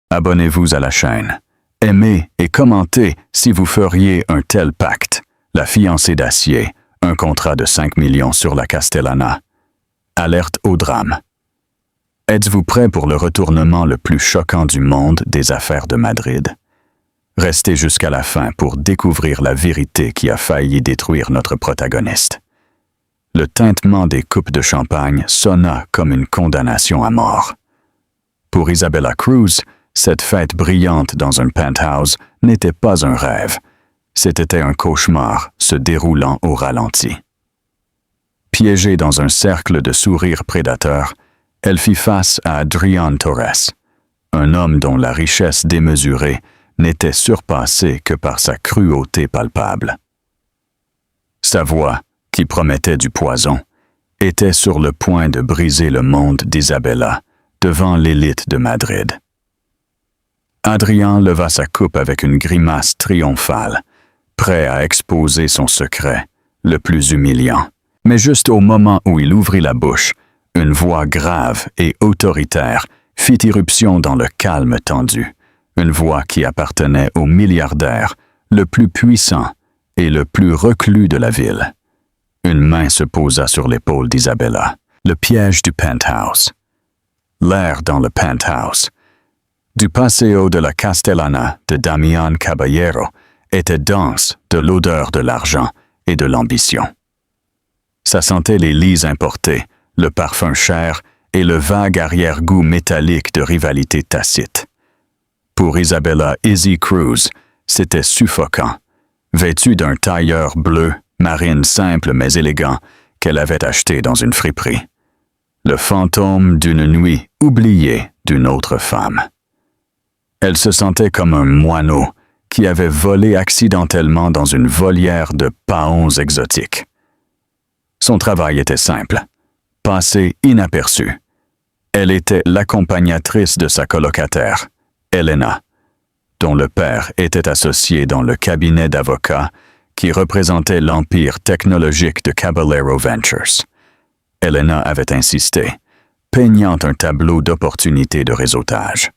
Abonnez-vous à la chaîne. Aimez et commentez si vous feriez un tel pacte. La fiancée d'acier, un contrat de 5 millions sur la Castellana. Alerte au drame. Êtes-vous prêt pour le retournement le plus choquant du monde des affaires de Madrid? Restez jusqu'à la fin pour découvrir la vérité qui a failli détruire notre protagoniste. Le tintement des coupes de champagne sonna comme une condamnation à mort. Pour Isabella Cruz, cette fête brillante dans un penthouse n'était pas un rêve. C'était un cauchemar se déroulant au ralenti. Piégée dans un cercle de sourires prédateurs, elle fit face à Adrián Torres, un homme dont la richesse démesurée n'était surpassée que par sa cruauté palpable. Sa voix, qui promettait du poison, était sur le point de briser le monde d'Isabella devant l'élite de Madrid. Adrián leva sa coupe avec une grimace triomphale, prêt à exposer son secret, le plus humiliant. Mais juste au moment où il ouvrit la bouche, une voix grave et autoritaire fit irruption dans le calme tendu, une voix qui appartenait au milliardaire, le plus puissant et le plus reclus de la ville. Une main se posa sur l'épaule d'Isabella. Le piège du penthouse. L'air dans le penthouse. Du Paseo de la Castellana de Damián Caballero était dense de l'odeur de l'argent et de l'ambition. Ça sentait les lits importés, le parfum cher et le vague arrière-goût métallique de rivalité tacite. Pour Isabella Izzy Cruz, c'était suffocant. Vêtue d'un tailleur bleu, marine simple mais élégant, qu'elle avait acheté dans une friperie. Le fantôme d'une nuit oubliée d'une autre femme. Elle se sentait comme un moineau qui avait volé accidentellement dans une volière de paons exotiques. Son travail était simple, passé inaperçu. Elle était l'accompagnatrice de sa colocataire, Elena, dont le père était associé dans le cabinet d'avocats qui représentait l'empire technologique de Caballero Ventures. Elena avait insisté, peignant un tableau d'opportunités de réseautage.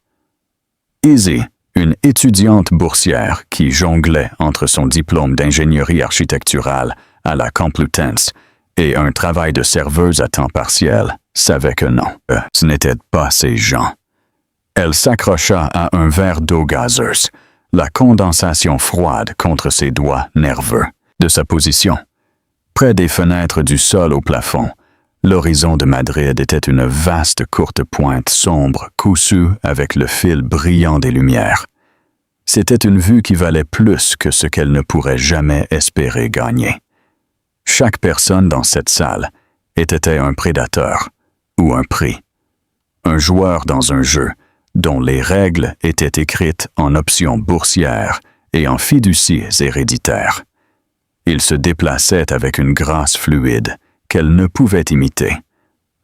Izzy, une étudiante boursière qui jonglait entre son diplôme d'ingénierie architecturale à la Complutense et un travail de serveuse à temps partiel, savait que non, ce n'était pas ces gens. Elle s'accrocha à un verre d'eau gazeuse, la condensation froide contre ses doigts nerveux. De sa position, près des fenêtres du sol au plafond, l'horizon de Madrid était une vaste courte pointe sombre cousue avec le fil brillant des lumières. C'était une vue qui valait plus que ce qu'elle ne pourrait jamais espérer gagner. Chaque personne dans cette salle était un prédateur ou un prix, un joueur dans un jeu dont les règles étaient écrites en options boursières et en fiducies héréditaires. Ils se déplaçaient avec une grâce fluide qu'elle ne pouvait imiter,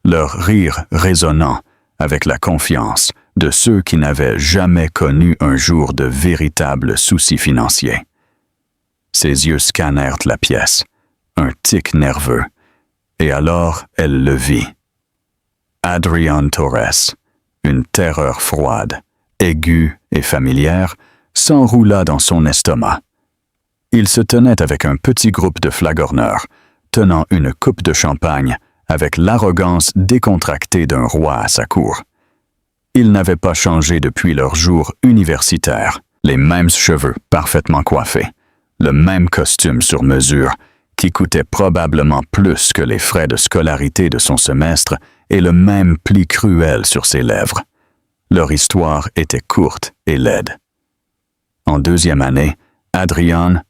leur rire résonnant avec la confiance de ceux qui n'avaient jamais connu un jour de véritable souci financier. Ses yeux scannèrent la pièce, un tic nerveux, et alors elle le vit. Adrián Torres, une terreur froide, aiguë et familière, s'enroula dans son estomac. Il se tenait avec un petit groupe de flagorneurs, tenant une coupe de champagne avec l'arrogance décontractée d'un roi à sa cour. Ils n'avaient pas changé depuis leur jour universitaire, les mêmes cheveux parfaitement coiffés, le même costume sur mesure qui coûtait probablement plus que les frais de scolarité de son semestre et le même pli cruel sur ses lèvres. Leur histoire était courte et laide. En deuxième année, Adrián,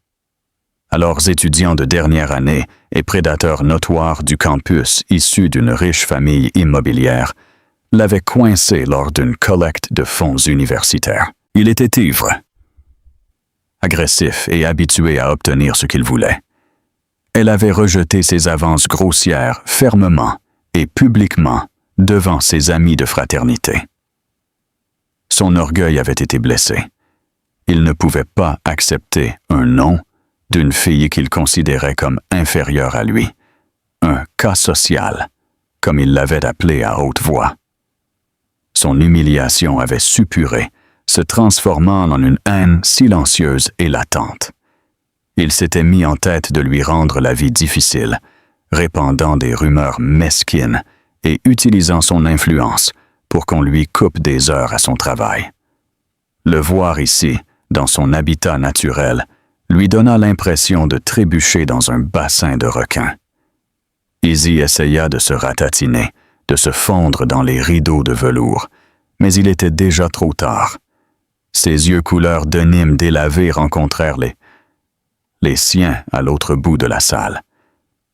alors étudiant de dernière année et prédateur notoire du campus issu d'une riche famille immobilière, l'avait coincé lors d'une collecte de fonds universitaires. Il était ivre, agressif et habitué à obtenir ce qu'il voulait. Elle avait rejeté ses avances grossières fermement et publiquement devant ses amis de fraternité. Son orgueil avait été blessé. Il ne pouvait pas accepter un non d'une fille qu'il considérait comme inférieure à lui, un cas social, comme il l'avait appelé à haute voix. Son humiliation avait suppuré, se transformant en une haine silencieuse et latente. Il s'était mis en tête de lui rendre la vie difficile, répandant des rumeurs mesquines et utilisant son influence pour qu'on lui coupe des heures à son travail. Le voir ici, dans son habitat naturel, lui donna l'impression de trébucher dans un bassin de requins. Izzy essaya de se ratatiner, de se fondre dans les rideaux de velours, mais il était déjà trop tard. Ses yeux couleur denim délavé rencontrèrent les siens à l'autre bout de la salle.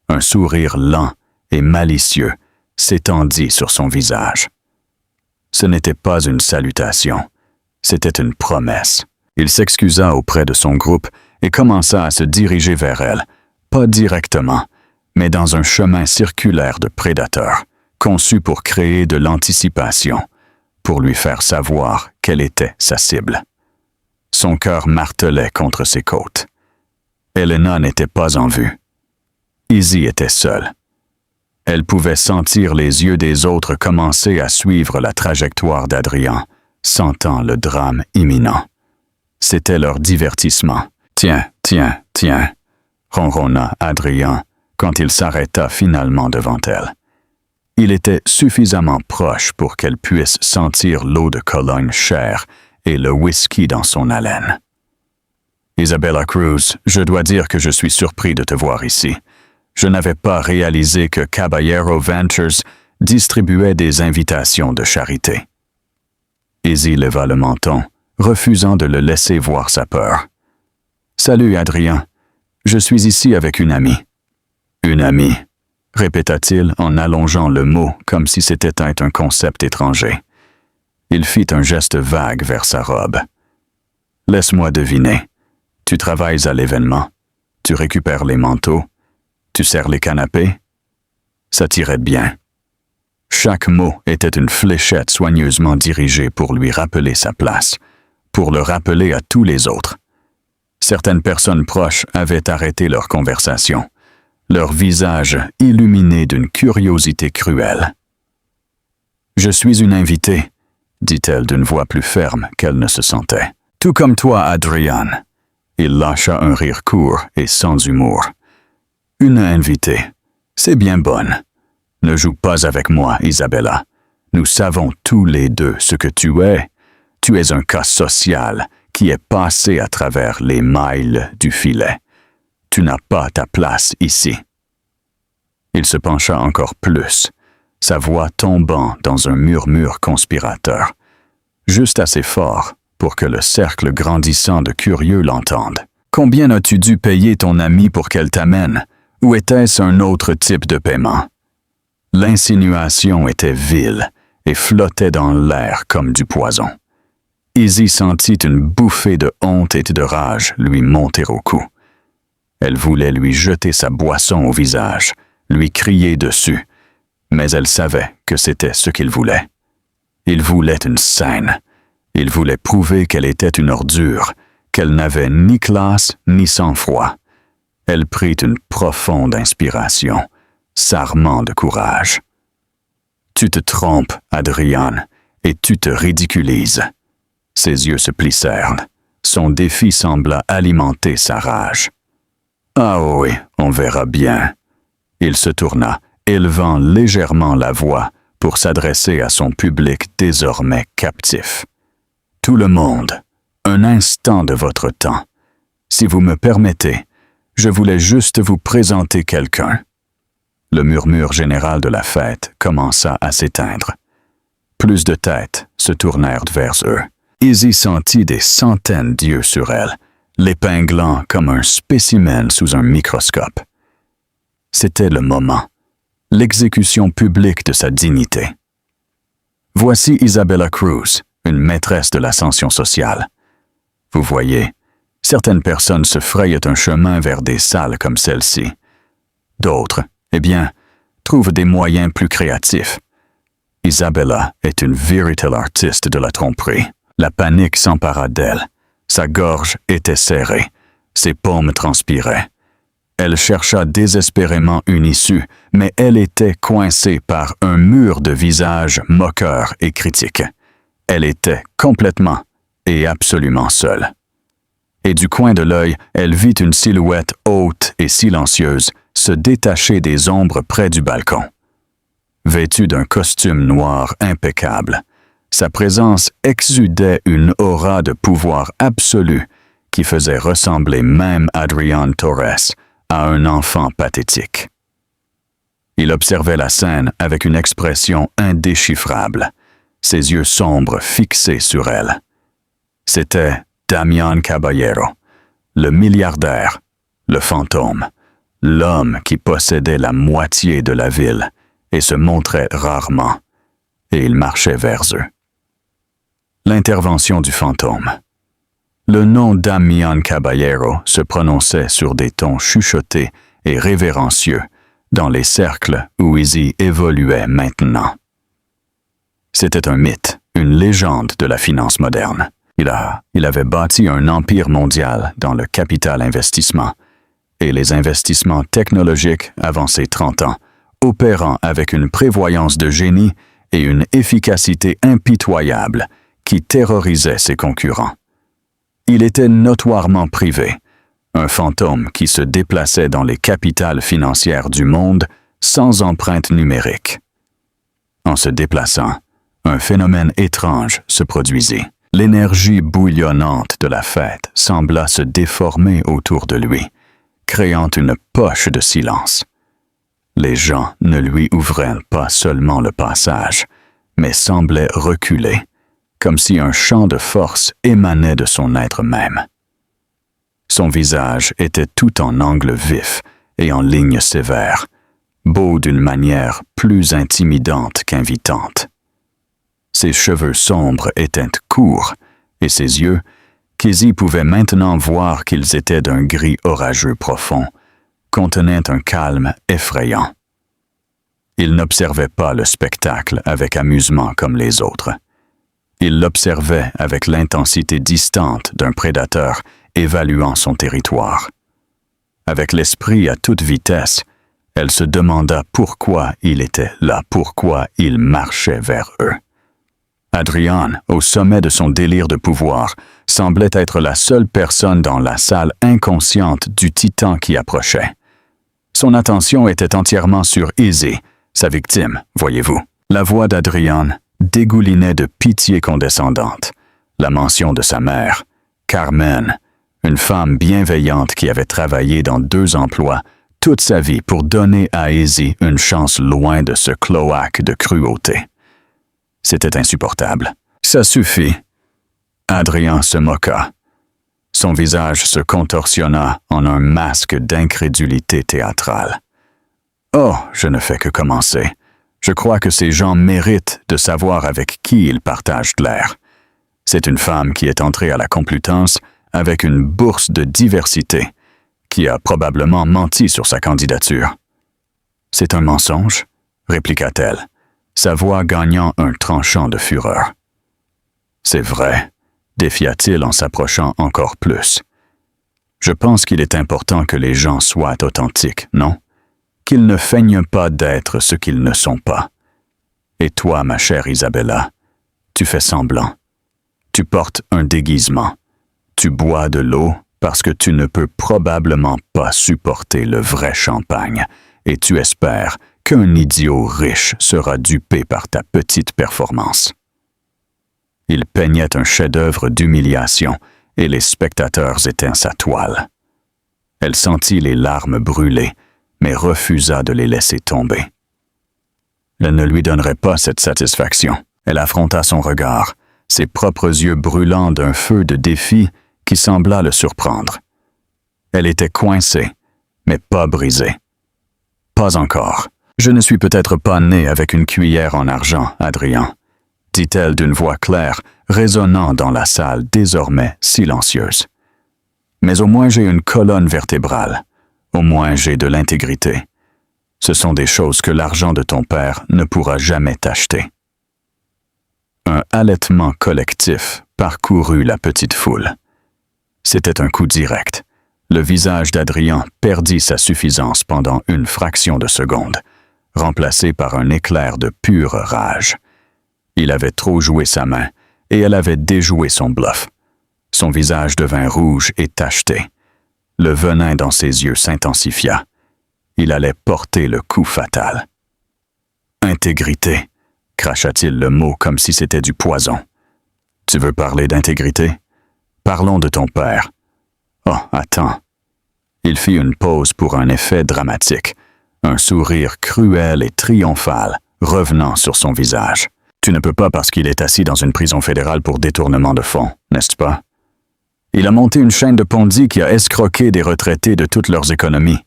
Un sourire lent et malicieux s'étendit sur son visage. Ce n'était pas une salutation, c'était une promesse. Il s'excusa auprès de son groupe et commença à se diriger vers elle, pas directement, mais dans un chemin circulaire de prédateurs, conçu pour créer de l'anticipation, pour lui faire savoir quelle était sa cible. Son cœur martelait contre ses côtes. Helena n'était pas en vue. Izzy était seule. Elle pouvait sentir les yeux des autres commencer à suivre la trajectoire d'Adrian, sentant le drame imminent. C'était leur divertissement. « Tiens, tiens, tiens », ronronna Adrian quand il s'arrêta finalement devant elle. Il était suffisamment proche pour qu'elle puisse sentir l'eau de Cologne chère et le whisky dans son haleine. « Isabella Cruz, je dois dire que je suis surpris de te voir ici. Je n'avais pas réalisé que Caballero Ventures distribuait des invitations de charité. » Izzy leva le menton, refusant de le laisser voir sa peur. « Salut, Adrien. Je suis ici avec une amie. »« Une amie », répéta-t-il en allongeant le mot comme si c'était un concept étranger. Il fit un geste vague vers sa robe. « Laisse-moi deviner. Tu travailles à l'événement. Tu récupères les manteaux. Tu sers les canapés. Ça t'irait bien. » Chaque mot était une fléchette soigneusement dirigée pour lui rappeler sa place, pour le rappeler à tous les autres. Certaines personnes proches avaient arrêté leur conversation, leur visage illuminé d'une curiosité cruelle. « Je suis une invitée, » dit-elle d'une voix plus ferme qu'elle ne se sentait. « Tout comme toi, Adrian. » Il lâcha un rire court et sans humour. « Une invitée. C'est bien bonne. Ne joue pas avec moi, Isabella. Nous savons tous les deux ce que tu es. Tu es un cas social qui est passé à travers les mailles du filet. Tu n'as pas ta place ici. » Il se pencha encore plus, sa voix tombant dans un murmure conspirateur, juste assez fort pour que le cercle grandissant de curieux l'entende. « Combien as-tu dû payer ton amie pour qu'elle t'amène? Ou était-ce un autre type de paiement? » L'insinuation était vile et flottait dans l'air comme du poison. Izzy sentit une bouffée de honte et de rage lui monter au cou. Elle voulait lui jeter sa boisson au visage, lui crier dessus, mais elle savait que c'était ce qu'il voulait. Il voulait une scène. Il voulait prouver qu'elle était une ordure, qu'elle n'avait ni classe ni sang-froid. Elle prit une profonde inspiration, s'armant de courage. « Tu te trompes, Adrian, et tu te ridiculises. » Ses yeux se plissèrent. Son défi sembla alimenter sa rage. « Ah oui, on verra bien. » Il se tourna, élevant légèrement la voix pour s'adresser à son public désormais captif. « Tout le monde, un instant de votre temps. Si vous me permettez, je voulais juste vous présenter quelqu'un. » Le murmure général de la fête commença à s'éteindre. Plus de têtes se tournèrent vers eux. Izzy sentit des centaines d'yeux sur elle, l'épinglant comme un spécimen sous un microscope. C'était le moment, l'exécution publique de sa dignité. Voici Isabella Cruz, une maîtresse de l'ascension sociale. Vous voyez, certaines personnes se frayent un chemin vers des salles comme celle-ci. D'autres, eh bien, trouvent des moyens plus créatifs. Isabella est une véritable artiste de la tromperie. La panique s'empara d'elle. Sa gorge était serrée. Ses paumes transpiraient. Elle chercha désespérément une issue, mais elle était coincée par un mur de visages moqueurs et critiques. Elle était complètement et absolument seule. Et du coin de l'œil, elle vit une silhouette haute et silencieuse se détacher des ombres près du balcon. Vêtue d'un costume noir impeccable, sa présence exudait une aura de pouvoir absolu qui faisait ressembler même Adrián Torres à un enfant pathétique. Il observait la scène avec une expression indéchiffrable, ses yeux sombres fixés sur elle. C'était Damián Caballero, le milliardaire, le fantôme, l'homme qui possédait la moitié de la ville et se montrait rarement, et il marchait vers eux. L'intervention du fantôme. Le nom Damián Caballero se prononçait sur des tons chuchotés et révérencieux dans les cercles où Izzy évoluait maintenant. C'était un mythe, une légende de la finance moderne. Il avait bâti un empire mondial dans le capital investissement et les investissements technologiques avant ses 30 ans, opérant avec une prévoyance de génie et une efficacité impitoyable qui terrorisait ses concurrents. Il était notoirement privé, un fantôme qui se déplaçait dans les capitales financières du monde sans empreinte numérique. En se déplaçant, un phénomène étrange se produisit. L'énergie bouillonnante de la fête sembla se déformer autour de lui, créant une poche de silence. Les gens ne lui ouvraient pas seulement le passage, mais semblaient reculer, comme si un champ de force émanait de son être même. Son visage était tout en angle vif et en lignes sévères, beau d'une manière plus intimidante qu'invitante. Ses cheveux sombres étaient courts, et ses yeux, qu'Izzy pouvait maintenant voir qu'ils étaient d'un gris orageux profond, contenaient un calme effrayant. Il n'observait pas le spectacle avec amusement comme les autres. Il l'observait avec l'intensité distante d'un prédateur évaluant son territoire. Avec l'esprit à toute vitesse, elle se demanda pourquoi il était là, pourquoi il marchait vers eux. Adrián, au sommet de son délire de pouvoir, semblait être la seule personne dans la salle inconsciente du titan qui approchait. Son attention était entièrement sur Izzy, sa victime, voyez-vous. La voix d'Adrián dégoulinait de pitié condescendante. La mention de sa mère, Carmen, une femme bienveillante qui avait travaillé dans 2 emplois toute sa vie pour donner à Izzy une chance loin de ce cloaque de cruauté. C'était insupportable. Ça suffit. Adrián se moqua. Son visage se contorsionna en un masque d'incrédulité théâtrale. Oh, je ne fais que commencer. Je crois que ces gens méritent de savoir avec qui ils partagent l'air. C'est une femme qui est entrée à la Complutense avec une bourse de diversité, qui a probablement menti sur sa candidature. C'est un mensonge, répliqua-t-elle, sa voix gagnant un tranchant de fureur. C'est vrai, défia-t-il en s'approchant encore plus. Je pense qu'il est important que les gens soient authentiques, non? Qu'ils ne feignent pas d'être ce qu'ils ne sont pas. Et toi, ma chère Isabella, tu fais semblant. Tu portes un déguisement. Tu bois de l'eau parce que tu ne peux probablement pas supporter le vrai champagne, et tu espères qu'un idiot riche sera dupé par ta petite performance. Il peignait un chef-d'œuvre d'humiliation, et les spectateurs étaient sa toile. Elle sentit les larmes brûler, mais refusa de les laisser tomber. Elle ne lui donnerait pas cette satisfaction. Elle affronta son regard, ses propres yeux brûlants d'un feu de défi qui sembla le surprendre. Elle était coincée, mais pas brisée. Pas encore. Je ne suis peut-être pas née avec une cuillère en argent, Adrián, dit-elle d'une voix claire, résonnant dans la salle désormais silencieuse. Mais au moins j'ai une colonne vertébrale. Au moins j'ai de l'intégrité. Ce sont des choses que l'argent de ton père ne pourra jamais t'acheter. Un halètement collectif parcourut la petite foule. C'était un coup direct. Le visage d'Adrián perdit sa suffisance pendant une fraction de seconde, remplacé par un éclair de pure rage. Il avait trop joué sa main, et elle avait déjoué son bluff. Son visage devint rouge et tacheté. Le venin dans ses yeux s'intensifia. Il allait porter le coup fatal. « Intégrité », cracha-t-il le mot comme si c'était du poison. « Tu veux parler d'intégrité? Parlons de ton père. »« Oh, attends. » Il fit une pause pour un effet dramatique, un sourire cruel et triomphal revenant sur son visage. « Tu ne peux pas parce qu'il est assis dans une prison fédérale pour détournement de fonds, n'est-ce pas? Il a monté une chaîne de Ponzi qui a escroqué des retraités de toutes leurs économies.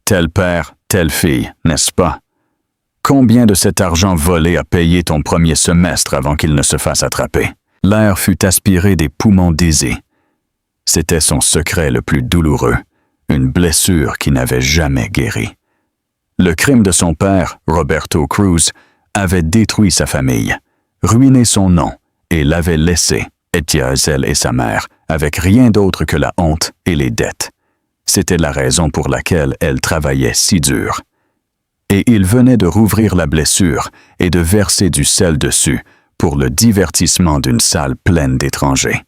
Tel père, telle fille, n'est-ce pas? Combien de cet argent volé a payé ton premier semestre avant qu'il ne se fasse attraper? » L'air fut aspiré des poumons d'Izzy. C'était son secret le plus douloureux, une blessure qui n'avait jamais guéri. Le crime de son père, Roberto Cruz, avait détruit sa famille, ruiné son nom et l'avait laissé, Etiazel et sa mère, avec rien d'autre que la honte et les dettes. C'était la raison pour laquelle elle travaillait si dur. Et il venait de rouvrir la blessure et de verser du sel dessus pour le divertissement d'une salle pleine d'étrangers.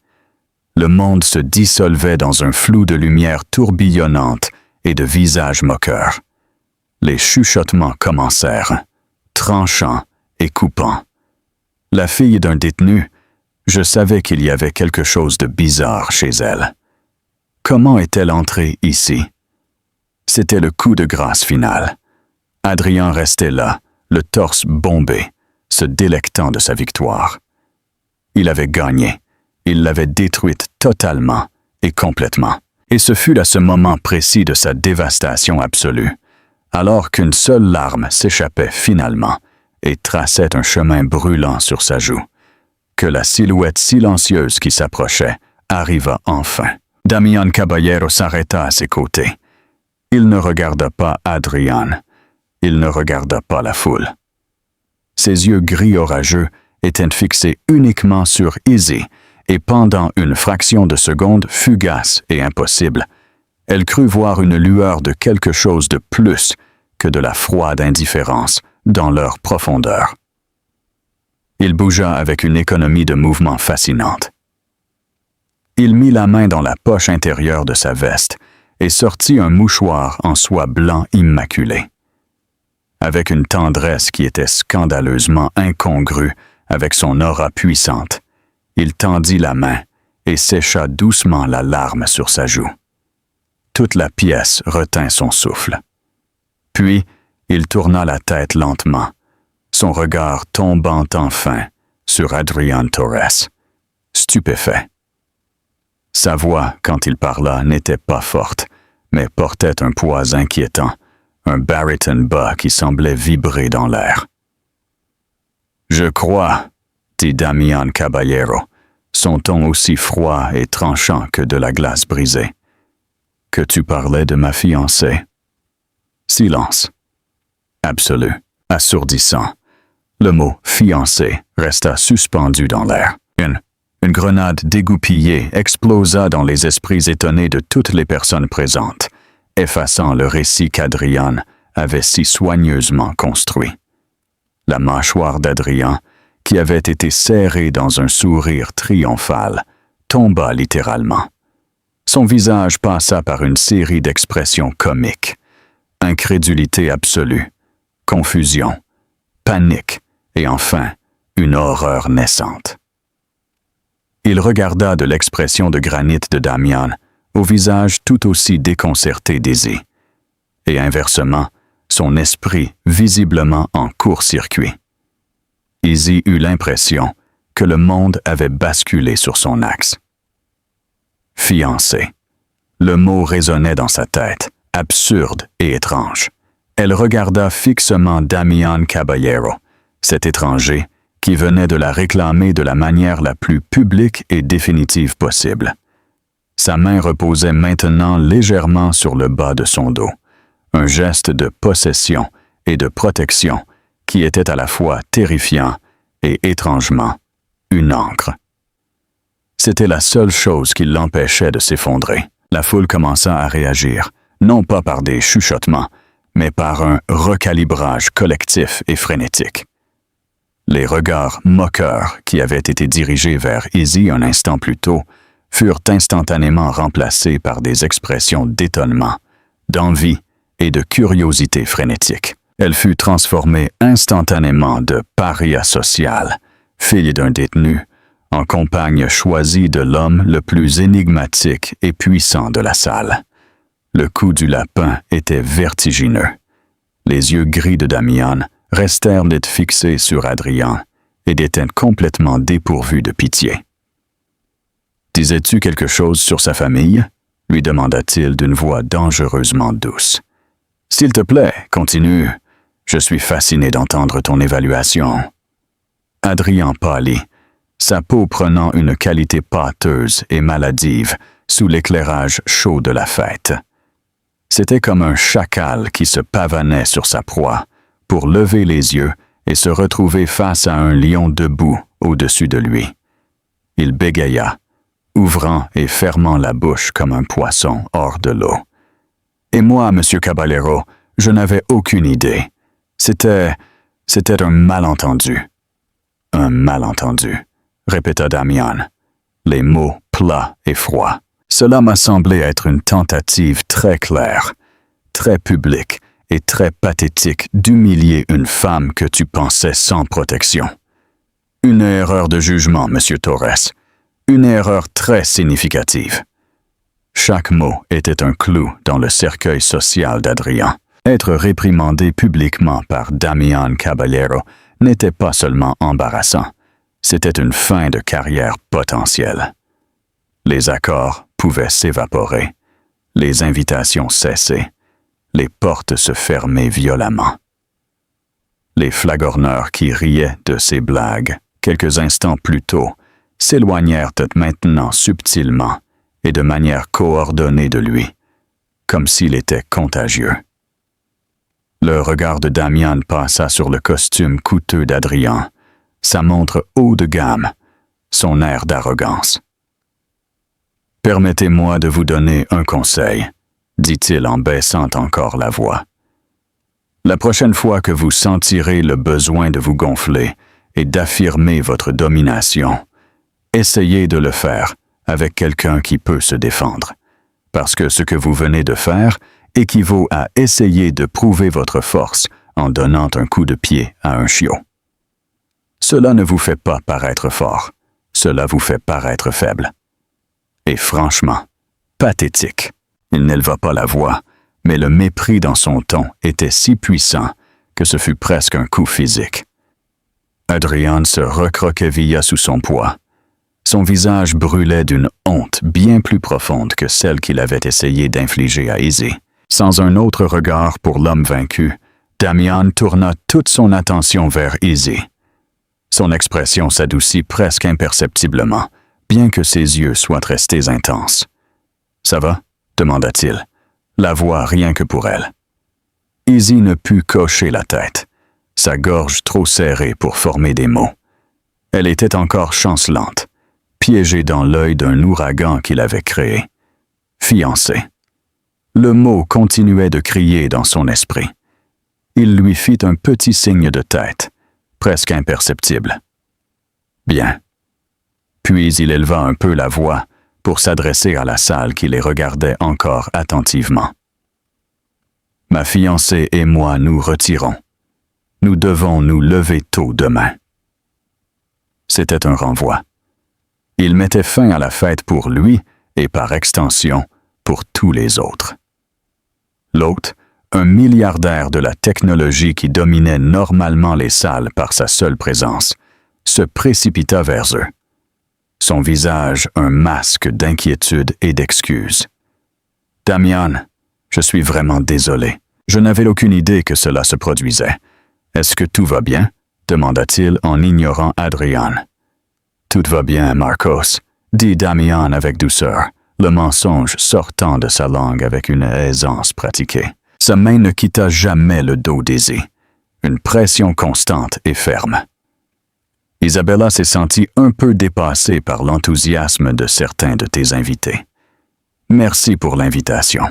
Le monde se dissolvait dans un flou de lumière tourbillonnante et de visages moqueurs. Les chuchotements commencèrent, tranchants et coupants. La fille d'un détenu, je savais qu'il y avait quelque chose de bizarre chez elle. Comment est-elle entrée ici? C'était le coup de grâce final. Adrien restait là, le torse bombé, se délectant de sa victoire. Il avait gagné. Il l'avait détruite totalement et complètement. Et ce fut à ce moment précis de sa dévastation absolue, alors qu'une seule larme s'échappait finalement et traçait un chemin brûlant sur sa joue, que la silhouette silencieuse qui s'approchait arriva enfin. Damián Caballero s'arrêta à ses côtés. Il ne regarda pas Adrian. Il ne regarda pas la foule. Ses yeux gris orageux étaient fixés uniquement sur Izzy, et pendant une fraction de seconde fugace et impossible, elle crut voir une lueur de quelque chose de plus que de la froide indifférence dans leur profondeur. Il bougea avec une économie de mouvement fascinante. Il mit la main dans la poche intérieure de sa veste et sortit un mouchoir en soie blanc immaculé. Avec une tendresse qui était scandaleusement incongrue avec son aura puissante, il tendit la main et sécha doucement la larme sur sa joue. Toute la pièce retint son souffle. Puis, il tourna la tête lentement, son regard tombant enfin sur Adrián Torres, stupéfait. Sa voix, quand il parla, n'était pas forte, mais portait un poids inquiétant, un baryton bas qui semblait vibrer dans l'air. « Je crois, » dit Damián Caballero, son ton aussi froid et tranchant que de la glace brisée, « que tu parlais de ma fiancée. » Silence. Absolu, assourdissant. Le mot « fiancée » resta suspendu dans l'air. Une grenade dégoupillée explosa dans les esprits étonnés de toutes les personnes présentes, effaçant le récit qu'Adrian avait si soigneusement construit. La mâchoire d'Adrian, qui avait été serrée dans un sourire triomphal, tomba littéralement. Son visage passa par une série d'expressions comiques. Incrédulité absolue, confusion, panique et enfin une horreur naissante. Il regarda de l'expression de granit de Damián au visage tout aussi déconcerté d'Izzy, et inversement, son esprit visiblement en court-circuit. Izzy eut l'impression que le monde avait basculé sur son axe. Fiancée. Le mot résonnait dans sa tête, absurde et étrange. Elle regarda fixement Damián Caballero, cet étranger qui venait de la réclamer de la manière la plus publique et définitive possible. Sa main reposait maintenant légèrement sur le bas de son dos, un geste de possession et de protection qui était à la fois terrifiant et étrangement une ancre. C'était la seule chose qui l'empêchait de s'effondrer. La foule commença à réagir, non pas par des chuchotements, mais par un recalibrage collectif et frénétique. Les regards moqueurs qui avaient été dirigés vers Izzy un instant plus tôt furent instantanément remplacées par des expressions d'étonnement, d'envie et de curiosité frénétique. Elle fut transformée instantanément de paria sociale, fille d'un détenu, en compagne choisie de l'homme le plus énigmatique et puissant de la salle. Le coup du lapin était vertigineux. Les yeux gris de Damian restèrent net fixés sur Adrian et d'étaient complètement dépourvus de pitié. « Disais-tu quelque chose sur sa famille ?» lui demanda-t-il d'une voix dangereusement douce. « S'il te plaît, continue. Je suis fasciné d'entendre ton évaluation. » Adrian pâlit, sa peau prenant une qualité pâteuse et maladive sous l'éclairage chaud de la fête. C'était comme un chacal qui se pavanait sur sa proie pour lever les yeux et se retrouver face à un lion debout au-dessus de lui. Il bégaya, ouvrant et fermant la bouche comme un poisson hors de l'eau. « Et moi, Monsieur Caballero, je n'avais aucune idée. C'était un malentendu. » « Un malentendu, » répéta Damian, les mots plats et froids. Cela m'a semblé être une tentative très claire, très publique et très pathétique d'humilier une femme que tu pensais sans protection. Une erreur de jugement, Monsieur Torres. Une erreur très significative. Chaque mot était un clou dans le cercueil social d'Adrian. Être réprimandé publiquement par Damian Caballero n'était pas seulement embarrassant, c'était une fin de carrière potentielle. Les accords pouvaient s'évaporer, les invitations cesser, les portes se fermer violemment. Les flagorneurs qui riaient de ces blagues quelques instants plus tôt s'éloignèrent maintenant subtilement et de manière coordonnée de lui, comme s'il était contagieux. Le regard de Damian passa sur le costume coûteux d'Adrian, sa montre haut de gamme, son air d'arrogance. « Permettez-moi de vous donner un conseil, » dit-il en baissant encore la voix. « La prochaine fois que vous sentirez le besoin de vous gonfler et d'affirmer votre domination, essayez de le faire avec quelqu'un qui peut se défendre, parce que ce que vous venez de faire équivaut à essayer de prouver votre force en donnant un coup de pied à un chiot. Cela ne vous fait pas paraître fort, cela vous fait paraître faible. Et franchement, pathétique. Il n'éleva pas la voix, mais le mépris dans son ton était si puissant que ce fut presque un coup physique. Adrian se recroquevilla sous son poids. Son visage brûlait d'une honte bien plus profonde que celle qu'il avait essayé d'infliger à Izzy. Sans un autre regard pour l'homme vaincu, Damian tourna toute son attention vers Izzy. Son expression s'adoucit presque imperceptiblement, bien que ses yeux soient restés intenses. « Ça va ?» demanda-t-il, la voix rien que pour elle. Izzy ne put cocher la tête, sa gorge trop serrée pour former des mots. Elle était encore chancelante, piégée dans l'œil d'un ouragan qu'il avait créé. Fiancée. Le mot continuait de crier dans son esprit. Il lui fit un petit signe de tête, presque imperceptible. « Bien. » Puis il éleva un peu la voix pour s'adresser à la salle qui les regardait encore attentivement. « Ma fiancée et moi nous retirons. Nous devons nous lever tôt demain. » C'était un renvoi. Il mettait fin à la fête pour lui et par extension pour tous les autres. L'autre, un milliardaire de la technologie qui dominait normalement les salles par sa seule présence, se précipita vers eux. Son visage un masque d'inquiétude et d'excuse. « Damian, je suis vraiment désolé. Je n'avais aucune idée que cela se produisait. Est-ce que tout va bien? » demanda-t-il en ignorant Adrian. « Tout va bien, Marcos, » dit Damian avec douceur, le mensonge sortant de sa langue avec une aisance pratiquée. Sa main ne quitta jamais le dos d'Izzy, une pression constante et ferme. Isabella s'est sentie un peu dépassée par l'enthousiasme de certains de tes invités. Merci pour l'invitation.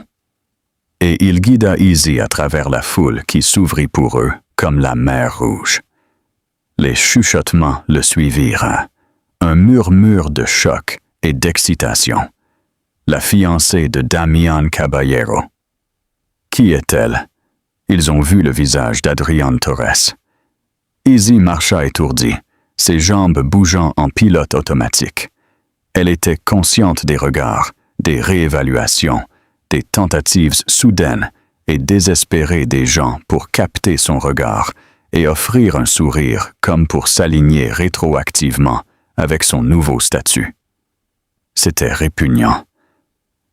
Et il guida Izzy à travers la foule qui s'ouvrit pour eux comme la mer Rouge. Les chuchotements le suivirent, un murmure de choc et d'excitation. La fiancée de Damián Caballero. Qui est-elle? Ils ont vu le visage d'Adrián Torres. Izzy marcha étourdie, ses jambes bougeant en pilote automatique. Elle était consciente des regards, des réévaluations, des tentatives soudaines et désespérées des gens pour capter son regard et offrir un sourire comme pour s'aligner rétroactivement avec son nouveau statut. C'était répugnant.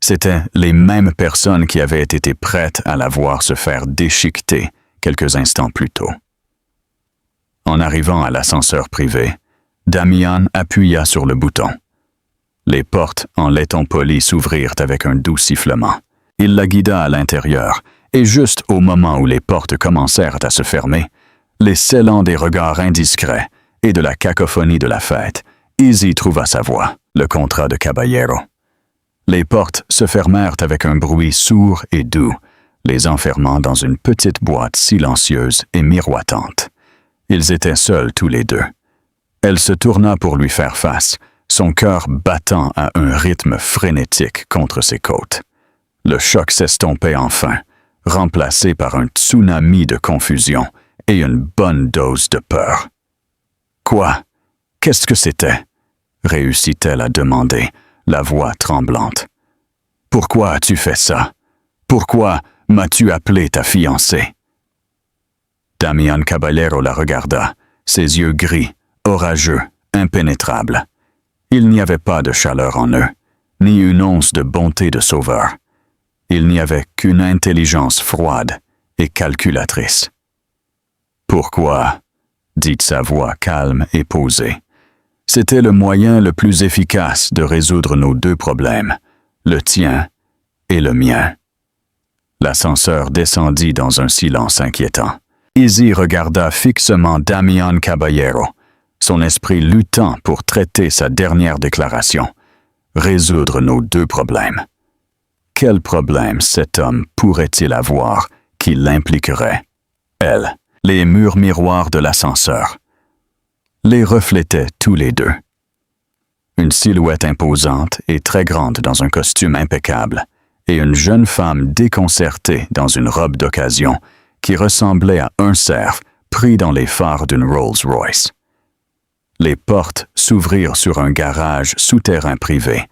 C'étaient les mêmes personnes qui avaient été prêtes à la voir se faire déchiqueter quelques instants plus tôt. En arrivant à l'ascenseur privé, Damián appuya sur le bouton. Les portes en laiton poli s'ouvrirent avec un doux sifflement. Il la guida à l'intérieur, et juste au moment où les portes commencèrent à se fermer, les scellant des regards indiscrets et de la cacophonie de la fête, Izzy trouva sa voix, le contrat de Caballero. Les portes se fermèrent avec un bruit sourd et doux, les enfermant dans une petite boîte silencieuse et miroitante. Ils étaient seuls tous les deux. Elle se tourna pour lui faire face, son cœur battant à un rythme frénétique contre ses côtes. Le choc s'estompait enfin, remplacé par un tsunami de confusion et une bonne dose de peur. « Quoi? Qu'est-ce que c'était? » réussit-elle à demander, la voix tremblante. « Pourquoi as-tu fait ça? Pourquoi m'as-tu appelé ta fiancée? » Damián Caballero la regarda, ses yeux gris, orageux, impénétrables. Il n'y avait pas de chaleur en eux, ni une once de bonté de sauveur. Il n'y avait qu'une intelligence froide et calculatrice. « Pourquoi? » dit sa voix calme et posée. C'était le moyen le plus efficace de résoudre nos deux problèmes, le tien et le mien. L'ascenseur descendit dans un silence inquiétant. Izzy regarda fixement Damián Caballero, son esprit luttant pour traiter sa dernière déclaration, résoudre nos deux problèmes. Quel problème cet homme pourrait-il avoir qui l'impliquerait? Elle, les murs miroirs de l'ascenseur, les reflétaient tous les deux. Une silhouette imposante et très grande dans un costume impeccable, et une jeune femme déconcertée dans une robe d'occasion qui ressemblait à un cerf pris dans les phares d'une Rolls-Royce. Les portes s'ouvrirent sur un garage souterrain privé,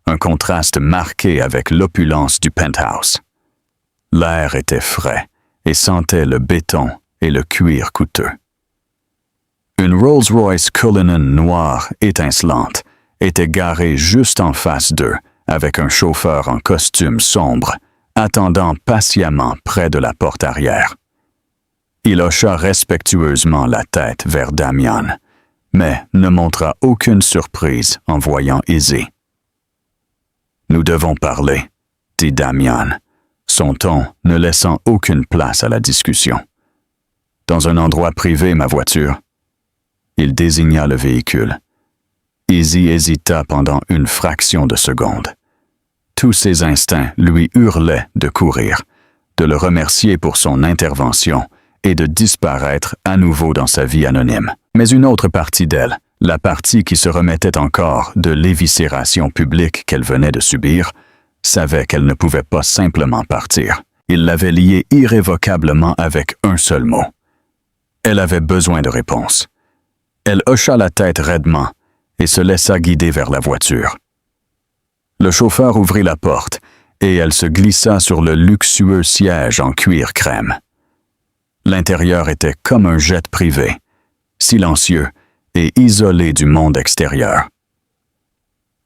un contraste marqué avec l'opulence du penthouse. L'air était frais et sentait le béton et le cuir coûteux. Une Rolls-Royce Cullinan noire étincelante était garée juste en face d'eux avec un chauffeur en costume sombre, attendant patiemment près de la porte arrière. Il hocha respectueusement la tête vers Damián, mais ne montra aucune surprise en voyant Izzy. « Nous devons parler, » dit Damián, son ton ne laissant aucune place à la discussion. « Dans un endroit privé, ma voiture. » Il désigna le véhicule. Izzy hésita pendant une fraction de seconde. Tous ses instincts lui hurlaient de courir, de le remercier pour son intervention et de disparaître à nouveau dans sa vie anonyme. Mais une autre partie d'elle, la partie qui se remettait encore de l'éviscération publique qu'elle venait de subir, savait qu'elle ne pouvait pas simplement partir. Il l'avait liée irrévocablement avec un seul mot. Elle avait besoin de réponse. Elle hocha la tête raidement et se laissa guider vers la voiture. Le chauffeur ouvrit la porte et elle se glissa sur le luxueux siège en cuir crème. L'intérieur était comme un jet privé, silencieux et isolé du monde extérieur.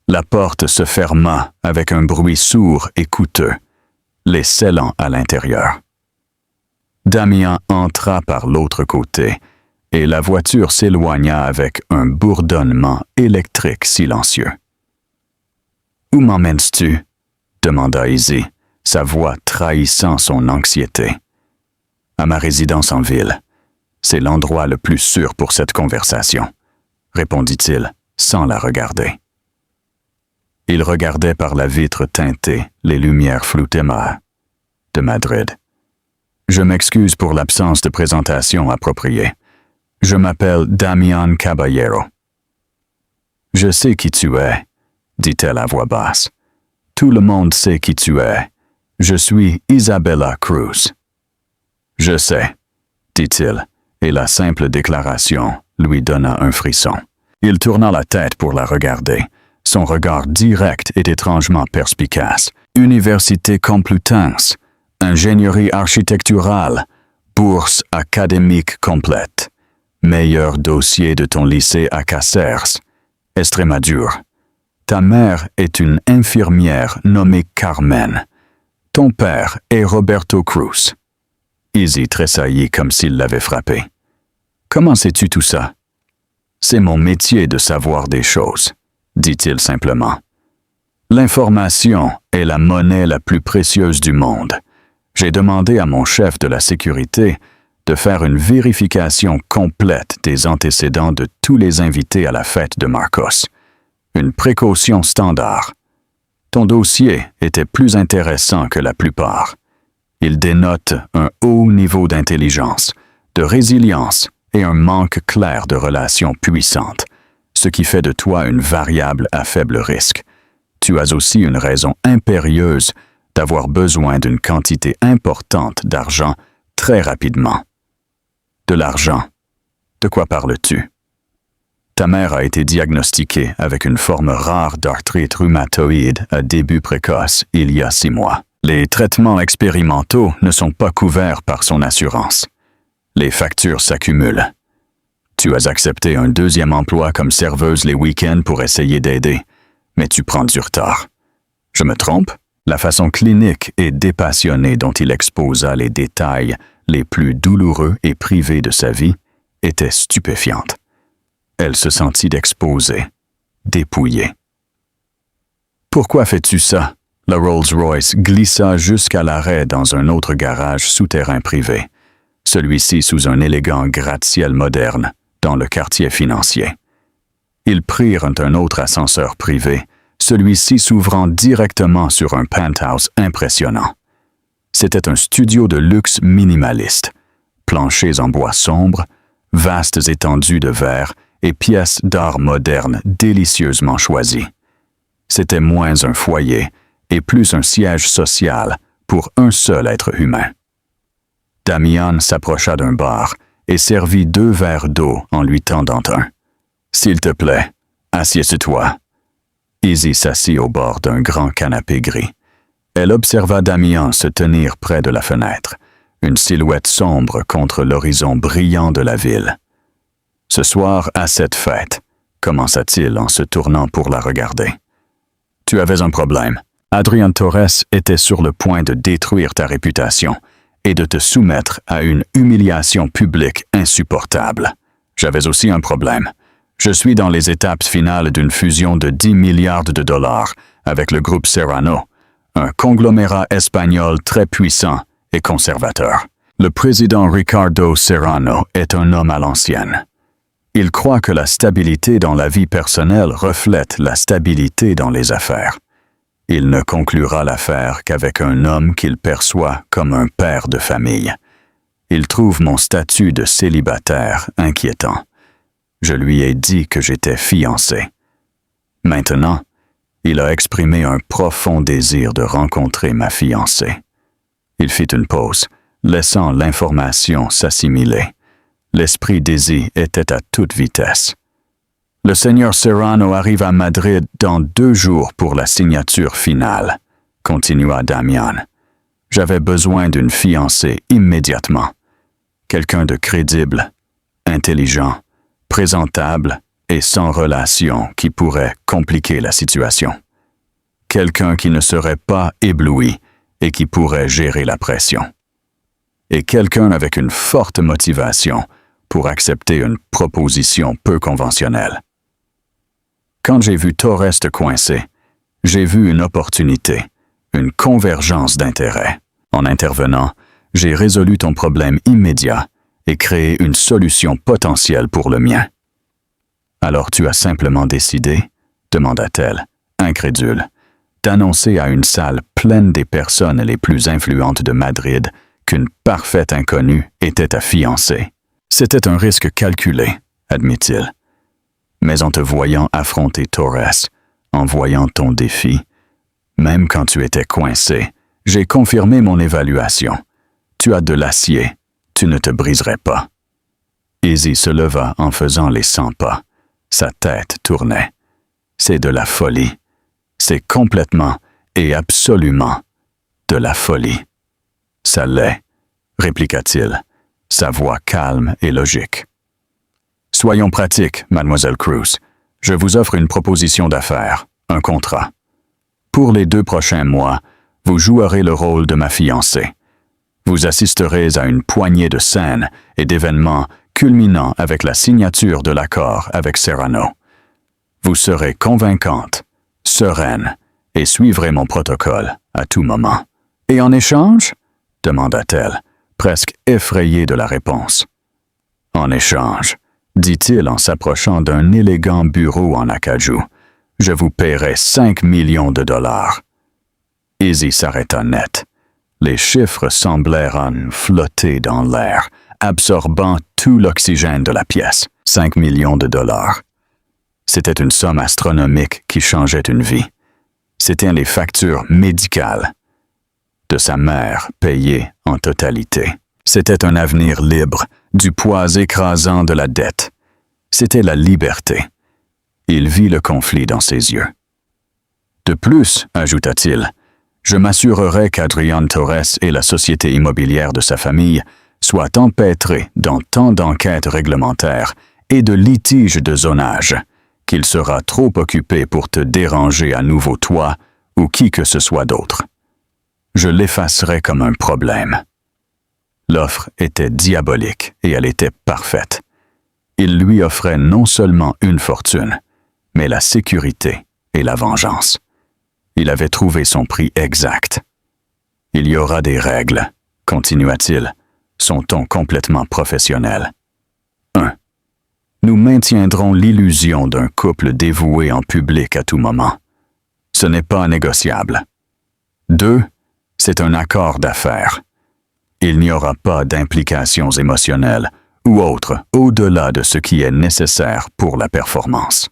La porte se ferma avec un bruit sourd et coûteux, les scellant à l'intérieur. Damián entra par l'autre côté et la voiture s'éloigna avec un bourdonnement électrique silencieux. « Où m'emmènes-tu? » demanda Izzy, sa voix trahissant son anxiété. « À ma résidence en ville. C'est l'endroit le plus sûr pour cette conversation, » répondit-il, sans la regarder. Il regardait par la vitre teintée les lumières floutéma de Madrid. « Je m'excuse pour l'absence de présentation appropriée. Je m'appelle Damián Caballero. »« Je sais qui tu es, dit-elle à voix basse. Tout le monde sait qui tu es. Je suis Isabella Cruz. Je sais, dit-il, et la simple déclaration lui donna un frisson. Il tourna la tête pour la regarder. Son regard direct et étrangement perspicace. Université Complutense, ingénierie architecturale, bourse académique complète. Meilleur dossier de ton lycée à Caceres, Estrémadure. Ta mère est une infirmière nommée Carmen. Ton père est Roberto Cruz. Izzy tressaillit comme s'il l'avait frappé. Comment sais-tu tout ça? C'est mon métier de savoir des choses, dit-il simplement. L'information est la monnaie la plus précieuse du monde. J'ai demandé à mon chef de la sécurité de faire une vérification complète des antécédents de tous les invités à la fête de Marcos. Une précaution standard. Ton dossier était plus intéressant que la plupart. Il dénote un haut niveau d'intelligence, de résilience et un manque clair de relations puissantes, ce qui fait de toi une variable à faible risque. Tu as aussi une raison impérieuse d'avoir besoin d'une quantité importante d'argent très rapidement. De l'argent. De quoi parles-tu? Ta mère a été diagnostiquée avec une forme rare d'arthrite rhumatoïde à début précoce il y a 6 mois. Les traitements expérimentaux ne sont pas couverts par son assurance. Les factures s'accumulent. Tu as accepté un 2e emploi comme serveuse les week-ends pour essayer d'aider, mais tu prends du retard. Je me trompe? La façon clinique et dépassionnée dont il exposa les détails les plus douloureux et privés de sa vie était stupéfiante. Elle se sentit exposée, dépouillée. « Pourquoi fais-tu ça? » La Rolls-Royce glissa jusqu'à l'arrêt dans un autre garage souterrain privé, celui-ci sous un élégant gratte-ciel moderne dans le quartier financier. Ils prirent un autre ascenseur privé, celui-ci s'ouvrant directement sur un penthouse impressionnant. C'était un studio de luxe minimaliste, planchers en bois sombre, vastes étendues de verre et pièces d'art moderne délicieusement choisies. C'était moins un foyer et plus un siège social pour un seul être humain. Damian s'approcha d'un bar et servit 2 verres d'eau en lui tendant un. « S'il te plaît, assieds-toi. » Izzy s'assit au bord d'un grand canapé gris. Elle observa Damian se tenir près de la fenêtre, une silhouette sombre contre l'horizon brillant de la ville. « Ce soir, à cette fête, » commença-t-il en se tournant pour la regarder. « Tu avais un problème. Adrian Torres était sur le point de détruire ta réputation et de te soumettre à une humiliation publique insupportable. J'avais aussi un problème. Je suis dans les étapes finales d'une fusion de 10 milliards de dollars avec le groupe Serrano, un conglomérat espagnol très puissant et conservateur. Le président Ricardo Serrano est un homme à l'ancienne. Il croit que la stabilité dans la vie personnelle reflète la stabilité dans les affaires. Il ne conclura l'affaire qu'avec un homme qu'il perçoit comme un père de famille. Il trouve mon statut de célibataire inquiétant. Je lui ai dit que j'étais fiancé. Maintenant, il a exprimé un profond désir de rencontrer ma fiancée. Il fit une pause, laissant l'information s'assimiler. L'esprit d'Izzy était à toute vitesse. Le seigneur Serrano arrive à Madrid dans 2 jours pour la signature finale, continua Damian. J'avais besoin d'une fiancée immédiatement. Quelqu'un de crédible, intelligent, présentable et sans relation qui pourrait compliquer la situation. Quelqu'un qui ne serait pas ébloui et qui pourrait gérer la pression. Et quelqu'un avec une forte motivation pour accepter une proposition peu conventionnelle. Quand j'ai vu Torres te coincer, j'ai vu une opportunité, une convergence d'intérêts. En intervenant, j'ai résolu ton problème immédiat et créé une solution potentielle pour le mien. Alors tu as simplement décidé, demanda-t-elle, incrédule, d'annoncer à une salle pleine des personnes les plus influentes de Madrid qu'une parfaite inconnue était ta fiancée. C'était un risque calculé, admit-il. Mais en te voyant affronter Torres, en voyant ton défi. Même quand tu étais coincé, j'ai confirmé mon évaluation. Tu as de l'acier, tu ne te briserais pas. Izzy se leva en faisant les 100 pas. Sa tête tournait. C'est de la folie. C'est complètement et absolument de la folie. Ça l'est, répliqua-t-il, sa voix calme et logique. Soyons pratiques, mademoiselle Cruz. Je vous offre une proposition d'affaires, un contrat. Pour les 2 prochains mois, vous jouerez le rôle de ma fiancée. Vous assisterez à une poignée de scènes et d'événements culminant avec la signature de l'accord avec Serrano. Vous serez convaincante, sereine, et suivrez mon protocole à tout moment. Et en échange? Demanda-t-elle, presque effrayée de la réponse. En échange, dit-il en s'approchant d'un élégant bureau en acajou, je vous paierai 5 millions de dollars. Izzy s'arrêta net. Les chiffres semblèrent en flotter dans l'air, absorbant tout l'oxygène de la pièce. 5 millions de dollars. C'était une somme astronomique qui changeait une vie. C'étaient les factures médicales de sa mère payées en totalité. C'était un avenir libre du poids écrasant de la dette. C'était la liberté. Il vit le conflit dans ses yeux. De plus, ajouta-t-il, je m'assurerai qu'Adrián Torres et la société immobilière de sa famille soient empêtrés dans tant d'enquêtes réglementaires et de litiges de zonage qu'il sera trop occupé pour te déranger à nouveau toi ou qui que ce soit d'autre. Je l'effacerai comme un problème. L'offre était diabolique et elle était parfaite. Il lui offrait non seulement une fortune, mais la sécurité et la vengeance. Il avait trouvé son prix exact. Il y aura des règles, continua-t-il, son ton complètement professionnel. 1. Nous maintiendrons l'illusion d'un couple dévoué en public à tout moment. Ce n'est pas négociable. 2. C'est un accord d'affaires. Il n'y aura pas d'implications émotionnelles ou autres au-delà de ce qui est nécessaire pour la performance.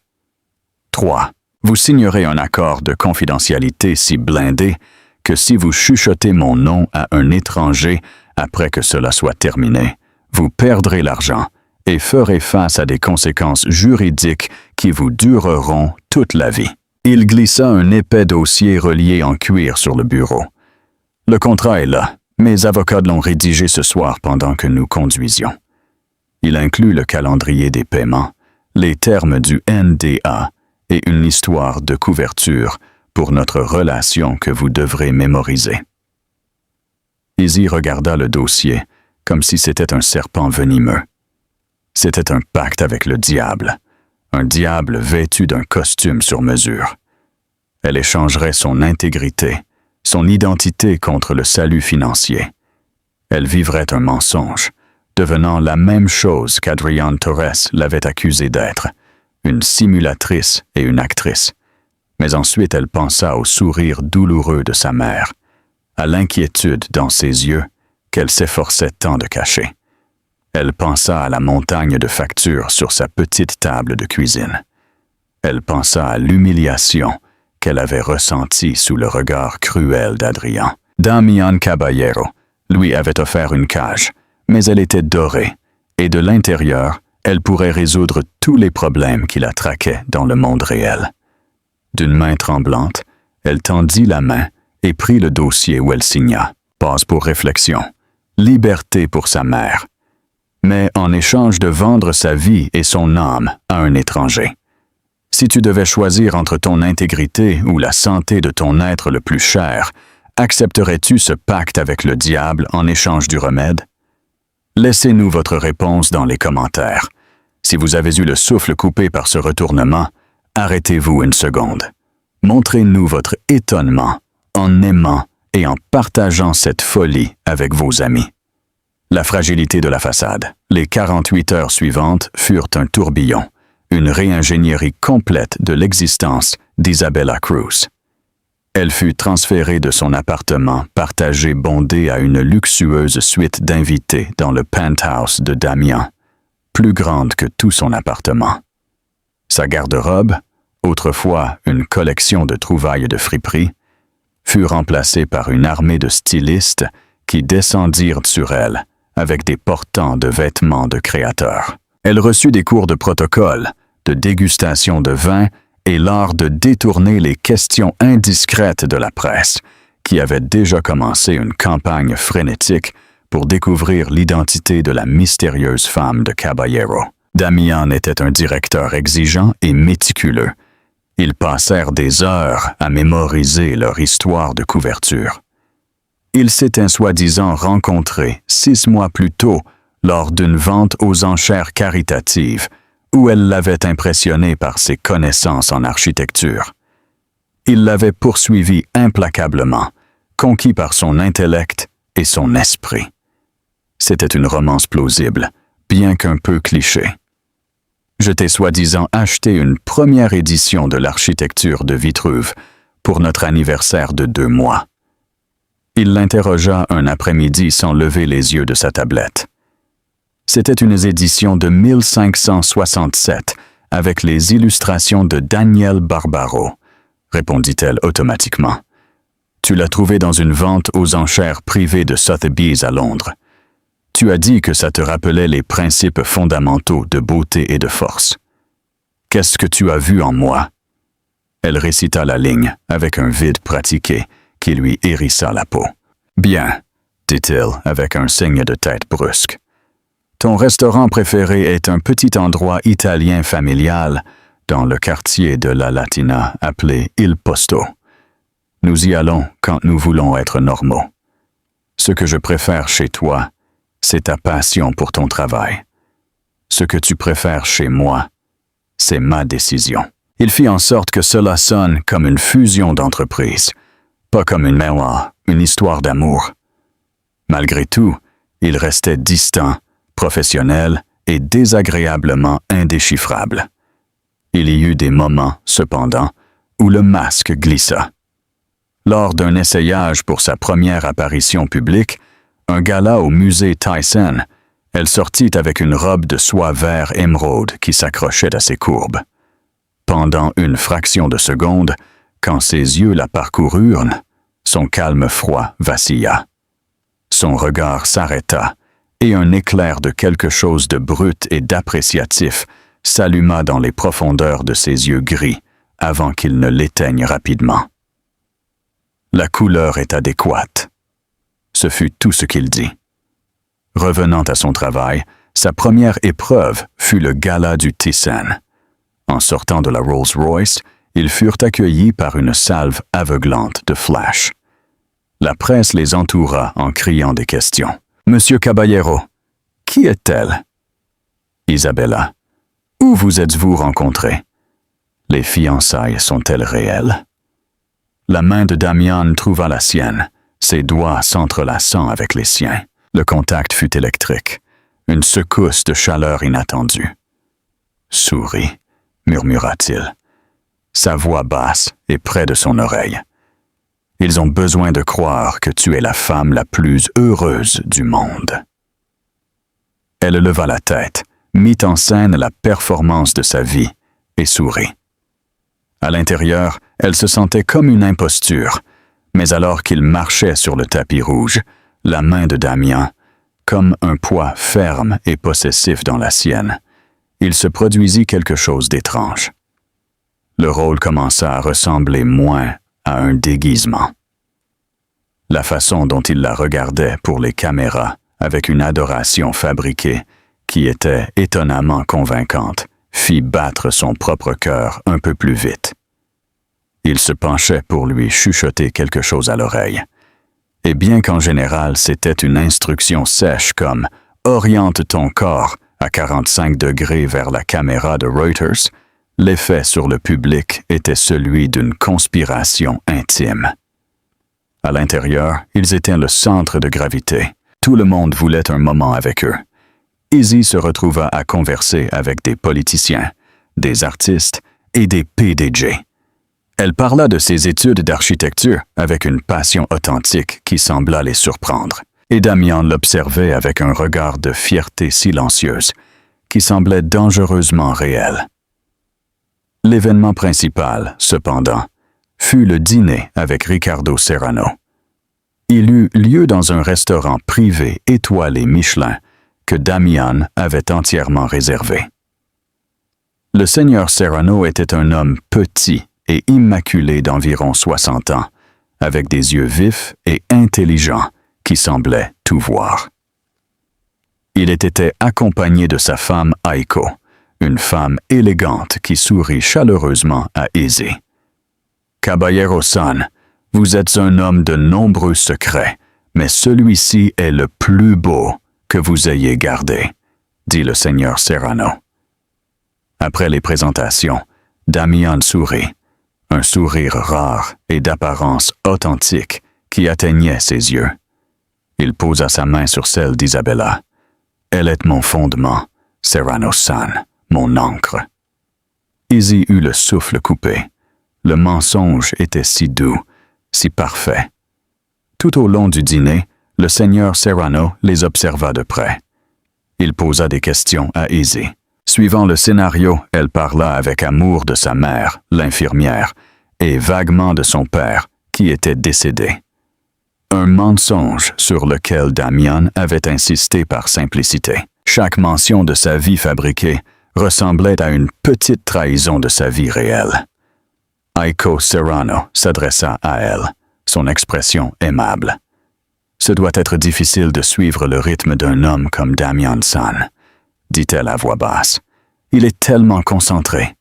3. Vous signerez un accord de confidentialité si blindé que si vous chuchotez mon nom à un étranger après que cela soit terminé, vous perdrez l'argent et ferez face à des conséquences juridiques qui vous dureront toute la vie. Il glissa un épais dossier relié en cuir sur le bureau. Le contrat est là. Mes avocats l'ont rédigé ce soir pendant que nous conduisions. Il inclut le calendrier des paiements, les termes du NDA et une histoire de couverture pour notre relation que vous devrez mémoriser. Izzy regarda le dossier comme si c'était un serpent venimeux. C'était un pacte avec le diable, un diable vêtu d'un costume sur mesure. Elle échangerait son intégrité, son identité contre le salut financier. Elle vivrait un mensonge, devenant la même chose qu'Adrián Torres l'avait accusée d'être, une simulatrice et une actrice. Mais ensuite elle pensa au sourire douloureux de sa mère, à l'inquiétude dans ses yeux qu'elle s'efforçait tant de cacher. Elle pensa à la montagne de factures sur sa petite table de cuisine. Elle pensa à l'humiliation qu'elle avait ressentie sous le regard cruel d'Adrián. Damián Caballero lui avait offert une cage, mais elle était dorée, et de l'intérieur, elle pourrait résoudre tous les problèmes qui la traquaient dans le monde réel. D'une main tremblante, elle tendit la main et prit le dossier où elle signa. Pause pour réflexion. Liberté pour sa mère. Mais en échange de vendre sa vie et son âme à un étranger. Si tu devais choisir entre ton intégrité ou la santé de ton être le plus cher, accepterais-tu ce pacte avec le diable en échange du remède? Laissez-nous votre réponse dans les commentaires. Si vous avez eu le souffle coupé par ce retournement, arrêtez-vous une seconde. Montrez-nous votre étonnement en aimant et en partageant cette folie avec vos amis. La fragilité de la façade. Les 48 heures suivantes furent un tourbillon, une réingénierie complète de l'existence d'Isabella Cruz. Elle fut transférée de son appartement partagé bondé à une luxueuse suite d'invités dans le penthouse de Damián, plus grande que tout son appartement. Sa garde-robe, autrefois une collection de trouvailles de friperie, fut remplacée par une armée de stylistes qui descendirent sur elle avec des portants de vêtements de créateurs. Elle reçut des cours de protocole, de dégustation de vin et l'art de détourner les questions indiscrètes de la presse, qui avait déjà commencé une campagne frénétique pour découvrir l'identité de la mystérieuse femme de Caballero. Damian était un directeur exigeant et méticuleux. Ils passèrent des heures à mémoriser leur histoire de couverture. Ils s'étaient soi-disant rencontrés 6 mois plus tôt lors d'une vente aux enchères caritatives où elle l'avait impressionné par ses connaissances en architecture. Il l'avait poursuivi implacablement, conquis par son intellect et son esprit. C'était une romance plausible, bien qu'un peu cliché. Je t'ai soi-disant acheté une première édition de l'architecture de Vitruve pour notre anniversaire de 2 mois. Il l'interrogea un après-midi sans lever les yeux de sa tablette. C'était une édition de 1567 avec les illustrations de Daniel Barbaro, répondit-elle automatiquement. Tu l'as trouvée dans une vente aux enchères privées de Sotheby's à Londres. Tu as dit que ça te rappelait les principes fondamentaux de beauté et de force. Qu'est-ce que tu as vu en moi? Elle récita la ligne avec un vide pratiqué qui lui hérissa la peau. Bien, dit-il avec un signe de tête brusque. Ton restaurant préféré est un petit endroit italien familial dans le quartier de la Latina appelé Il Posto. Nous y allons quand nous voulons être normaux. Ce que je préfère chez toi, c'est ta passion pour ton travail. Ce que tu préfères chez moi, c'est ma décision. Il fit en sorte que cela sonne comme une fusion d'entreprises, pas comme une mémoire, une histoire d'amour. Malgré tout, il restait distant, professionnel et désagréablement indéchiffrable. Il y eut des moments, cependant, où le masque glissa. Lors d'un essayage pour sa première apparition publique, un gala au musée Thyssen, elle sortit avec une robe de soie vert émeraude qui s'accrochait à ses courbes. Pendant une fraction de seconde, quand ses yeux la parcoururent, son calme froid vacilla. Son regard s'arrêta, et un éclair de quelque chose de brut et d'appréciatif s'alluma dans les profondeurs de ses yeux gris avant qu'il ne l'éteigne rapidement. La couleur est adéquate. Ce fut tout ce qu'il dit. Revenant à son travail, sa première épreuve fut le gala du Thyssen. En sortant de la Rolls-Royce, ils furent accueillis par une salve aveuglante de flash. La presse les entoura en criant des questions. « Monsieur Caballero, qui est-elle? »« Isabella. Où vous êtes-vous rencontrés? Les fiançailles sont-elles réelles? » La main de Damian trouva la sienne, ses doigts s'entrelaçant avec les siens. Le contact fut électrique, une secousse de chaleur inattendue. « Souris, » murmura-t-il. Sa voix basse et près de son oreille. « Ils ont besoin de croire que tu es la femme la plus heureuse du monde. » Elle leva la tête, mit en scène la performance de sa vie et sourit. À l'intérieur, elle se sentait comme une imposture, mais alors qu'il marchait sur le tapis rouge, la main de Damian, comme un poids ferme et possessif dans la sienne, il se produisit quelque chose d'étrange. Le rôle commença à ressembler moins à un déguisement. La façon dont il la regardait pour les caméras, avec une adoration fabriquée, qui était étonnamment convaincante, fit battre son propre cœur un peu plus vite. Il se penchait pour lui chuchoter quelque chose à l'oreille. Et bien qu'en général c'était une instruction sèche comme « Oriente ton corps à 45 degrés vers la caméra de Reuters », l'effet sur le public était celui d'une conspiration intime. À l'intérieur, ils étaient le centre de gravité. Tout le monde voulait un moment avec eux. Izzy se retrouva à converser avec des politiciens, des artistes et des PDG. Elle parla de ses études d'architecture avec une passion authentique qui sembla les surprendre, et Damian l'observait avec un regard de fierté silencieuse qui semblait dangereusement réel. L'événement principal, cependant, fut le dîner avec Ricardo Serrano. Il eut lieu dans un restaurant privé étoilé Michelin que Damián avait entièrement réservé. Le seigneur Serrano était un homme petit et immaculé d'environ 60 ans, avec des yeux vifs et intelligents qui semblaient tout voir. Il était accompagné de sa femme Aiko, une femme élégante qui sourit chaleureusement à Izzy. « Caballero-san, vous êtes un homme de nombreux secrets, mais celui-ci est le plus beau que vous ayez gardé, » dit le seigneur Serrano. Après les présentations, Damián sourit, un sourire rare et d'apparence authentique qui atteignait ses yeux. Il posa sa main sur celle d'Isabella. « Elle est mon fondement, Serrano-san, mon ancre. » Izzy eut le souffle coupé. Le mensonge était si doux, si parfait. Tout au long du dîner, le seigneur Serrano les observa de près. Il posa des questions à Izzy. Suivant le scénario, elle parla avec amour de sa mère, l'infirmière, et vaguement de son père, qui était décédé. Un mensonge sur lequel Damián avait insisté par simplicité. Chaque mention de sa vie fabriquée ressemblait à une petite trahison de sa vie réelle. Aiko Serrano s'adressa à elle, son expression aimable. « Ce doit être difficile de suivre le rythme d'un homme comme Damián-san, » dit-elle à voix basse. « Il est tellement concentré. »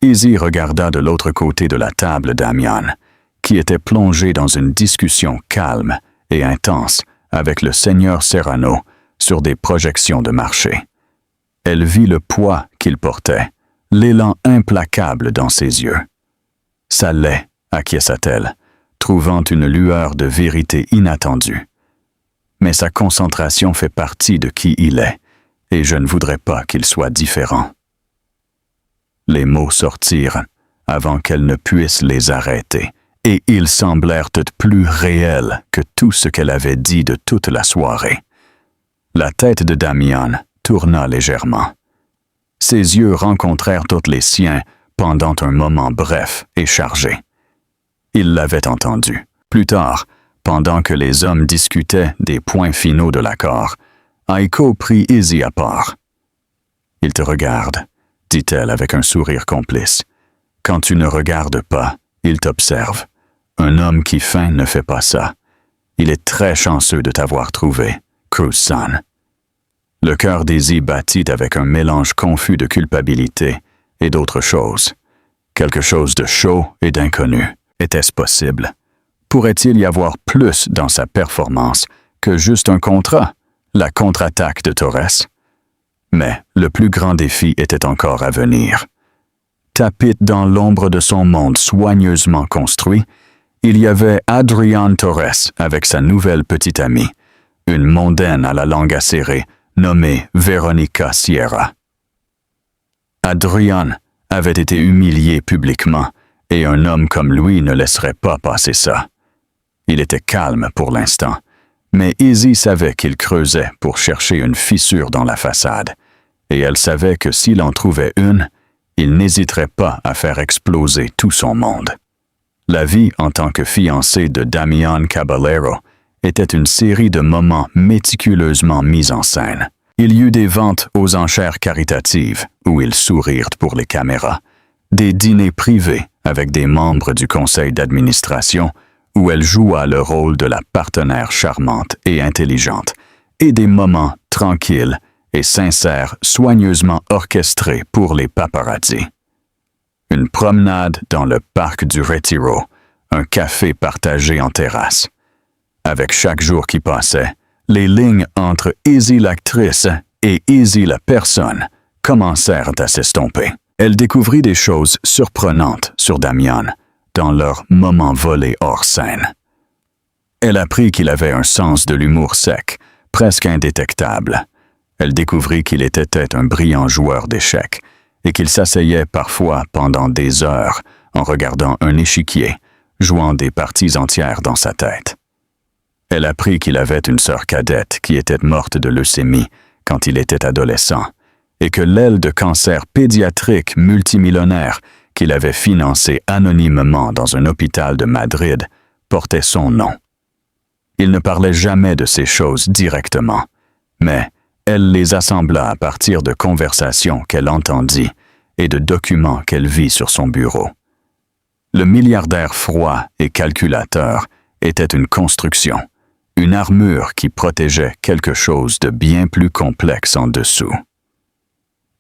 Izzy regarda de l'autre côté de la table Damián, qui était plongé dans une discussion calme et intense avec le seigneur Serrano sur des projections de marché. Elle vit le poids qu'il portait, l'élan implacable dans ses yeux. « Ça l'est, » acquiesça-t-elle, trouvant une lueur de vérité inattendue. « Mais sa concentration fait partie de qui il est, et je ne voudrais pas qu'il soit différent. » Les mots sortirent avant qu'elle ne puisse les arrêter, et ils semblèrent plus réels que tout ce qu'elle avait dit de toute la soirée. La tête de Damián tourna légèrement. Ses yeux rencontrèrent tous les siens pendant un moment bref et chargé. Il l'avait entendu. Plus tard, pendant que les hommes discutaient des points finaux de l'accord, Aiko prit Izzy à part. « Il te regarde, » dit-elle avec un sourire complice. « Quand tu ne regardes pas, il t'observe. Un homme qui feint ne fait pas ça. Il est très chanceux de t'avoir trouvé, Cruz-san. » Le cœur d'Izzy battit avec un mélange confus de culpabilité et d'autre chose. Quelque chose de chaud et d'inconnu. Était-ce possible? Pourrait-il y avoir plus dans sa performance que juste un contrat, la contre-attaque de Torres? Mais le plus grand défi était encore à venir. Tapite dans l'ombre de son monde soigneusement construit, il y avait Adrián Torres avec sa nouvelle petite amie, une mondaine à la langue acérée nommée Verónica Sierra. Adrián avait été humilié publiquement et un homme comme lui ne laisserait pas passer ça. Il était calme pour l'instant, mais Izzy savait qu'il creusait pour chercher une fissure dans la façade, et elle savait que s'il en trouvait une, il n'hésiterait pas à faire exploser tout son monde. La vie en tant que fiancé de Damián Caballero était une série de moments méticuleusement mis en scène. Il y eut des ventes aux enchères caritatives, où ils sourirent pour les caméras, des dîners privés avec des membres du conseil d'administration, où elle joua le rôle de la partenaire charmante et intelligente, et des moments tranquilles et sincères soigneusement orchestrés pour les paparazzi. Une promenade dans le parc du Retiro, un café partagé en terrasse. Avec chaque jour qui passait, les lignes entre Izzy l'actrice et Izzy la personne commencèrent à s'estomper. Elle découvrit des choses surprenantes sur Damián dans leurs moments volés hors scène. Elle apprit qu'il avait un sens de l'humour sec, presque indétectable. Elle découvrit qu'il était un brillant joueur d'échecs et qu'il s'asseyait parfois pendant des heures en regardant un échiquier, jouant des parties entières dans sa tête. Elle apprit qu'il avait une sœur cadette qui était morte de leucémie quand il était adolescent et que l'aile de cancer pédiatrique multimillionnaire qu'il avait financée anonymement dans un hôpital de Madrid portait son nom. Il ne parlait jamais de ces choses directement, mais elle les assembla à partir de conversations qu'elle entendit et de documents qu'elle vit sur son bureau. Le milliardaire froid et calculateur était une construction, une armure qui protégeait quelque chose de bien plus complexe en dessous.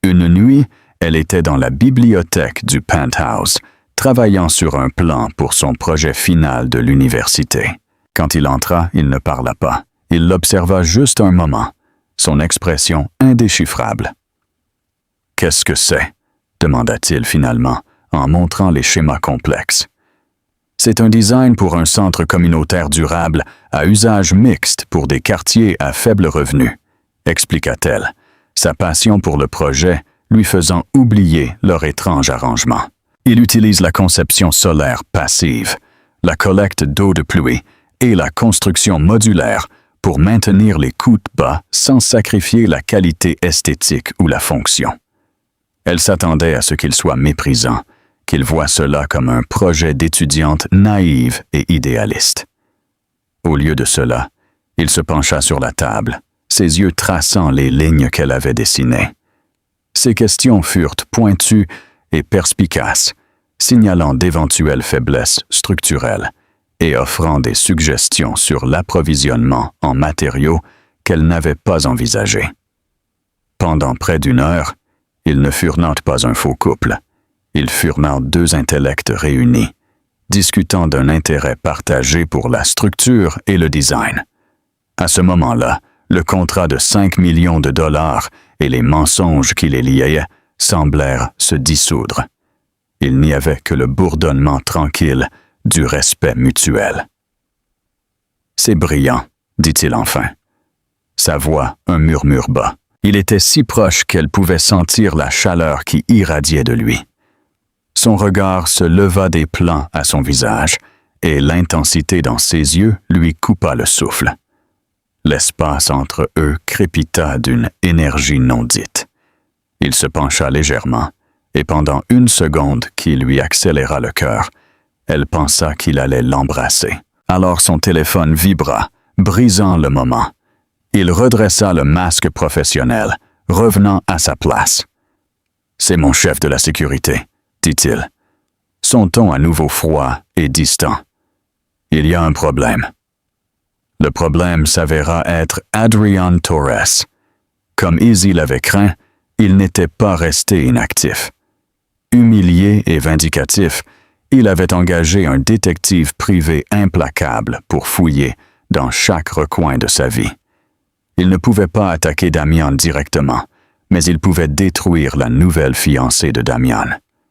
Une nuit, elle était dans la bibliothèque du penthouse, travaillant sur un plan pour son projet final de l'université. Quand il entra, il ne parla pas. Il l'observa juste un moment, son expression indéchiffrable. « Qu'est-ce que c'est ?» demanda-t-il finalement, en montrant les schémas complexes. « C'est un design pour un centre communautaire durable à usage mixte pour des quartiers à faible revenu, » expliqua-t-elle, sa passion pour le projet lui faisant oublier leur étrange arrangement. Il utilise la conception solaire passive, la collecte d'eau de pluie et la construction modulaire pour maintenir les coûts bas sans sacrifier la qualité esthétique ou la fonction. Elle s'attendait à ce qu'il soit méprisant, qu'il voie cela comme un projet d'étudiante naïve et idéaliste. Au lieu de cela, il se pencha sur la table, ses yeux traçant les lignes qu'elle avait dessinées. Ses questions furent pointues et perspicaces, signalant d'éventuelles faiblesses structurelles et offrant des suggestions sur l'approvisionnement en matériaux qu'elle n'avait pas envisagés. Pendant près d'une heure, ils ne furent pas un faux couple. Ils furent deux intellects réunis, discutant d'un intérêt partagé pour la structure et le design. À ce moment-là, le contrat de 5 millions de dollars et les mensonges qui les liaient semblèrent se dissoudre. Il n'y avait que le bourdonnement tranquille du respect mutuel. « C'est brillant, » dit-il enfin. Sa voix, un murmure bas. Il était si proche qu'elle pouvait sentir la chaleur qui irradiait de lui. Son regard se leva des plans à son visage, et l'intensité dans ses yeux lui coupa le souffle. L'espace entre eux crépita d'une énergie non dite. Il se pencha légèrement, et pendant une seconde qui lui accéléra le cœur, elle pensa qu'il allait l'embrasser. Alors son téléphone vibra, brisant le moment. Il redressa le masque professionnel, revenant à sa place. « C'est mon chef de la sécurité », dit-il. Son ton à nouveau froid et distant. « Il y a un problème. » Le problème s'avéra être Adrian Torres. Comme Izzy l'avait craint, il n'était pas resté inactif. Humilié et vindicatif, il avait engagé un détective privé implacable pour fouiller dans chaque recoin de sa vie. Il ne pouvait pas attaquer Damian directement, mais il pouvait détruire la nouvelle fiancée de Damian.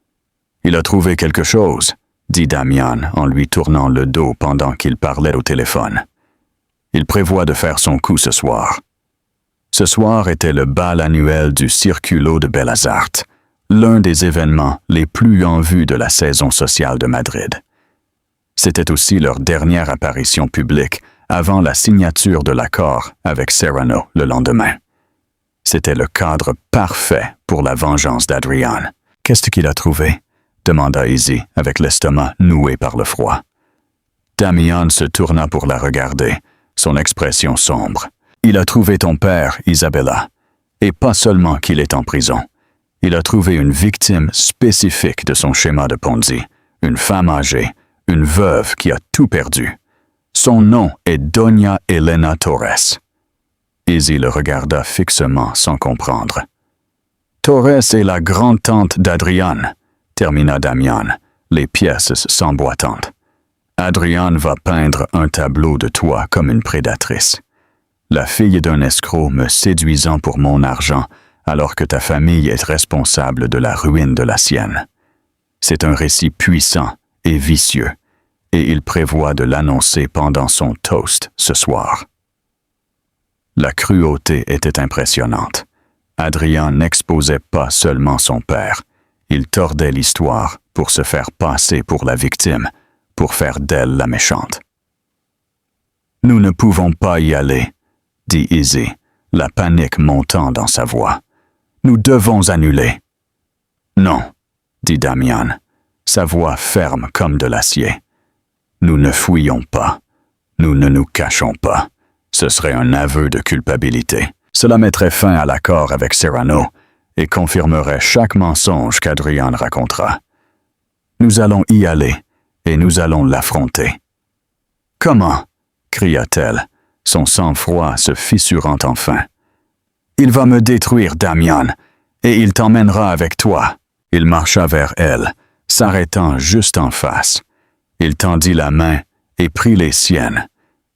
« Il a trouvé quelque chose », dit Damian en lui tournant le dos pendant qu'il parlait au téléphone. « Il prévoit de faire son coup ce soir. » Ce soir était le bal annuel du Círculo de Bellas Artes, l'un des événements les plus en vue de la saison sociale de Madrid. C'était aussi leur dernière apparition publique avant la signature de l'accord avec Serrano le lendemain. C'était le cadre parfait pour la vengeance d'Adrian. « Qu'est-ce qu'il a trouvé ?» demanda Izzy avec l'estomac noué par le froid. Damian se tourna pour la regarder, son expression sombre. « Il a trouvé ton père, Isabella, et pas seulement qu'il est en prison. Il a trouvé une victime spécifique de son schéma de Ponzi, une femme âgée, une veuve qui a tout perdu. Son nom est Doña Elena Torres. » Izzy le regarda fixement sans comprendre. « Torres est la grande-tante d'Adrian, » termina Damian, les pièces s'emboîtant. « Adrian va peindre un tableau de toi comme une prédatrice. La fille d'un escroc me séduisant pour mon argent alors que ta famille est responsable de la ruine de la sienne. C'est un récit puissant et vicieux, et il prévoit de l'annoncer pendant son toast ce soir. » La cruauté était impressionnante. Adrian n'exposait pas seulement son père, il tordait l'histoire pour se faire passer pour la victime, pour faire d'elle la méchante. « Nous ne pouvons pas y aller, » dit Izzy, la panique montant dans sa voix. « Nous devons annuler. Non, dit Damian, sa voix ferme comme de l'acier. Nous ne fuyons pas. Nous ne nous cachons pas. Ce serait un aveu de culpabilité. Cela mettrait fin à l'accord avec Serrano et confirmerait chaque mensonge qu'Adrian racontera. Nous allons y aller et nous allons l'affronter. Comment? Cria-t-elle, son sang-froid se fissurant enfin. Il va me détruire, Damian, et il t'emmènera avec toi. Il marcha vers elle, s'arrêtant juste en face. Il tendit la main et prit les siennes,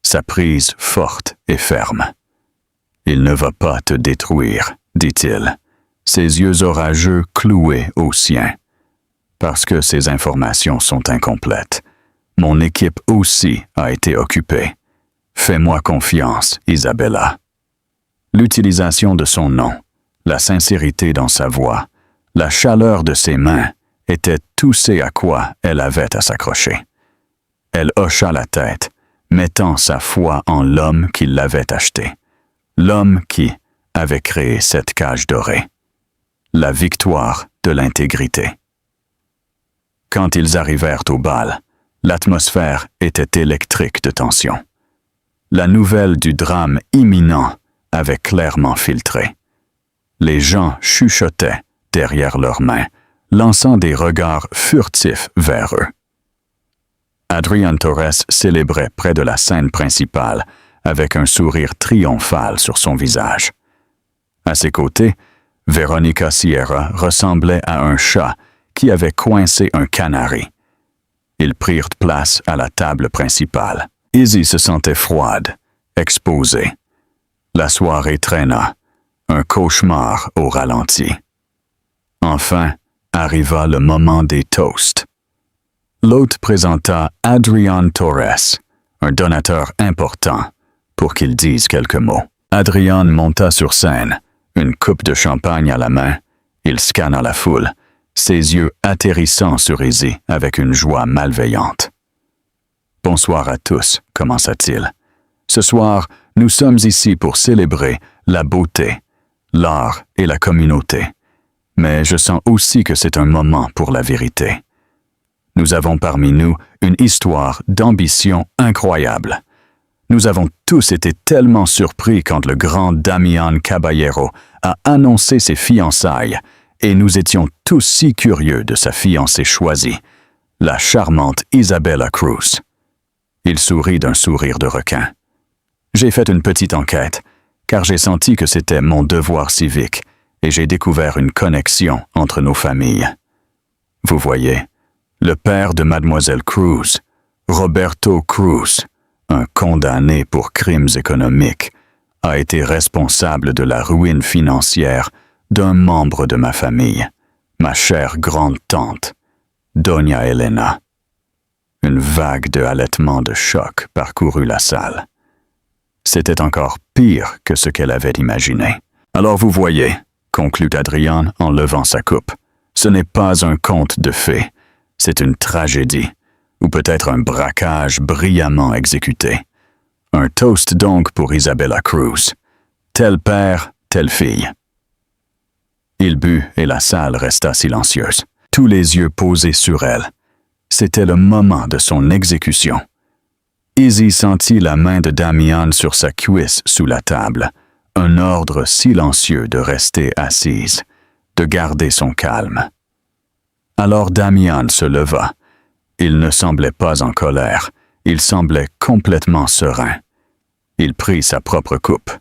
sa prise forte et ferme. Il ne va pas te détruire, dit-il, ses yeux orageux cloués aux siens. Parce que ces informations sont incomplètes. Mon équipe aussi a été occupée. Fais-moi confiance, Isabella. L'utilisation de son nom, la sincérité dans sa voix, la chaleur de ses mains étaient tout ce à quoi elle avait à s'accrocher. Elle hocha la tête, mettant sa foi en l'homme qui l'avait acheté, l'homme qui avait créé cette cage dorée. La victoire de l'intégrité. Quand ils arrivèrent au bal, l'atmosphère était électrique de tension. La nouvelle du drame imminent avait clairement filtré. Les gens chuchotaient derrière leurs mains, lançant des regards furtifs vers eux. Adrian Torres célébrait près de la scène principale avec un sourire triomphal sur son visage. À ses côtés, Veronica Sierra ressemblait à un chat qui avait coincé un canari. Ils prirent place à la table principale. Izzy se sentait froide, exposée. La soirée traîna, un cauchemar au ralenti. Enfin, arriva le moment des toasts. L'hôte présenta Adrian Torres, un donateur important, pour qu'il dise quelques mots. Adrian monta sur scène, une coupe de champagne à la main. Il scanna la foule, ses yeux atterrissant sur Izzy avec une joie malveillante. « Bonsoir à tous », commença-t-il. « Ce soir, nous sommes ici pour célébrer la beauté, l'art et la communauté. Mais je sens aussi que c'est un moment pour la vérité. Nous avons parmi nous une histoire d'ambition incroyable. Nous avons tous été tellement surpris quand le grand Damian Caballero a annoncé ses fiançailles et nous étions tous si curieux de sa fiancée choisie, la charmante Isabella Cruz. » Il sourit d'un sourire de requin. « J'ai fait une petite enquête, car j'ai senti que c'était mon devoir civique et j'ai découvert une connexion entre nos familles. Vous voyez, le père de Mademoiselle Cruz, Roberto Cruz, un condamné pour crimes économiques, a été responsable de la ruine financière d'un membre de ma famille, ma chère grande-tante, Doña Elena. » Une vague de halètements de choc parcourut la salle. C'était encore pire que ce qu'elle avait imaginé. « Alors vous voyez, » conclut Adrian en levant sa coupe, « ce n'est pas un conte de fées, c'est une tragédie, ou peut-être un braquage brillamment exécuté. Un toast donc pour Isabella Cruz. Tel père, telle fille. » Il but et la salle resta silencieuse, tous les yeux posés sur elle. C'était le moment de son exécution. Izzy sentit la main de Damian sur sa cuisse sous la table, un ordre silencieux de rester assise, de garder son calme. Alors Damian se leva. Il ne semblait pas en colère, il semblait complètement serein. Il prit sa propre coupe.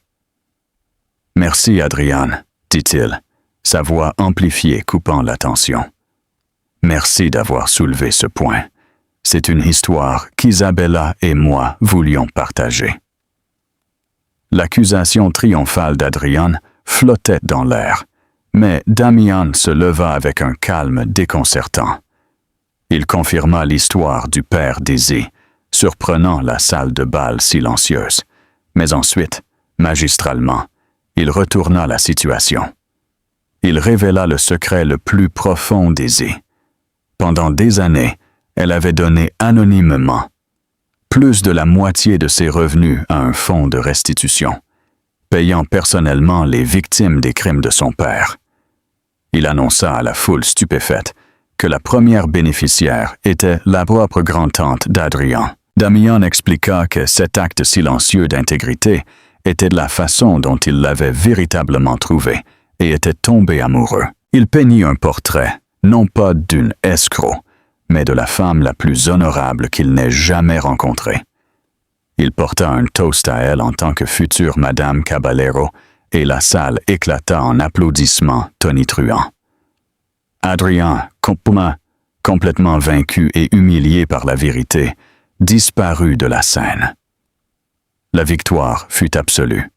« Merci, Adrian, » dit-il, sa voix amplifiée coupant la tension. « Merci d'avoir soulevé ce point. C'est une histoire qu'Isabella et moi voulions partager. » L'accusation triomphale d'Adrian flottait dans l'air, mais Damian se leva avec un calme déconcertant. Il confirma l'histoire du père d'Izzy, surprenant la salle de bal silencieuse, mais ensuite, magistralement, il retourna la situation. Il révéla le secret le plus profond d'Izzy. Pendant des années, elle avait donné anonymement plus de la moitié de ses revenus à un fonds de restitution, payant personnellement les victimes des crimes de son père. Il annonça à la foule stupéfaite que la première bénéficiaire était la propre grand-tante d'Adrian. Damian expliqua que cet acte silencieux d'intégrité était de la façon dont il l'avait véritablement trouvé et était tombé amoureux. Il peignit un portrait, non pas d'une escroc, mais de la femme la plus honorable qu'il n'ait jamais rencontrée. Il porta un toast à elle en tant que future Madame Caballero et la salle éclata en applaudissements tonitruants. Adrian, complètement vaincu et humilié par la vérité, disparut de la scène. La victoire fut absolue.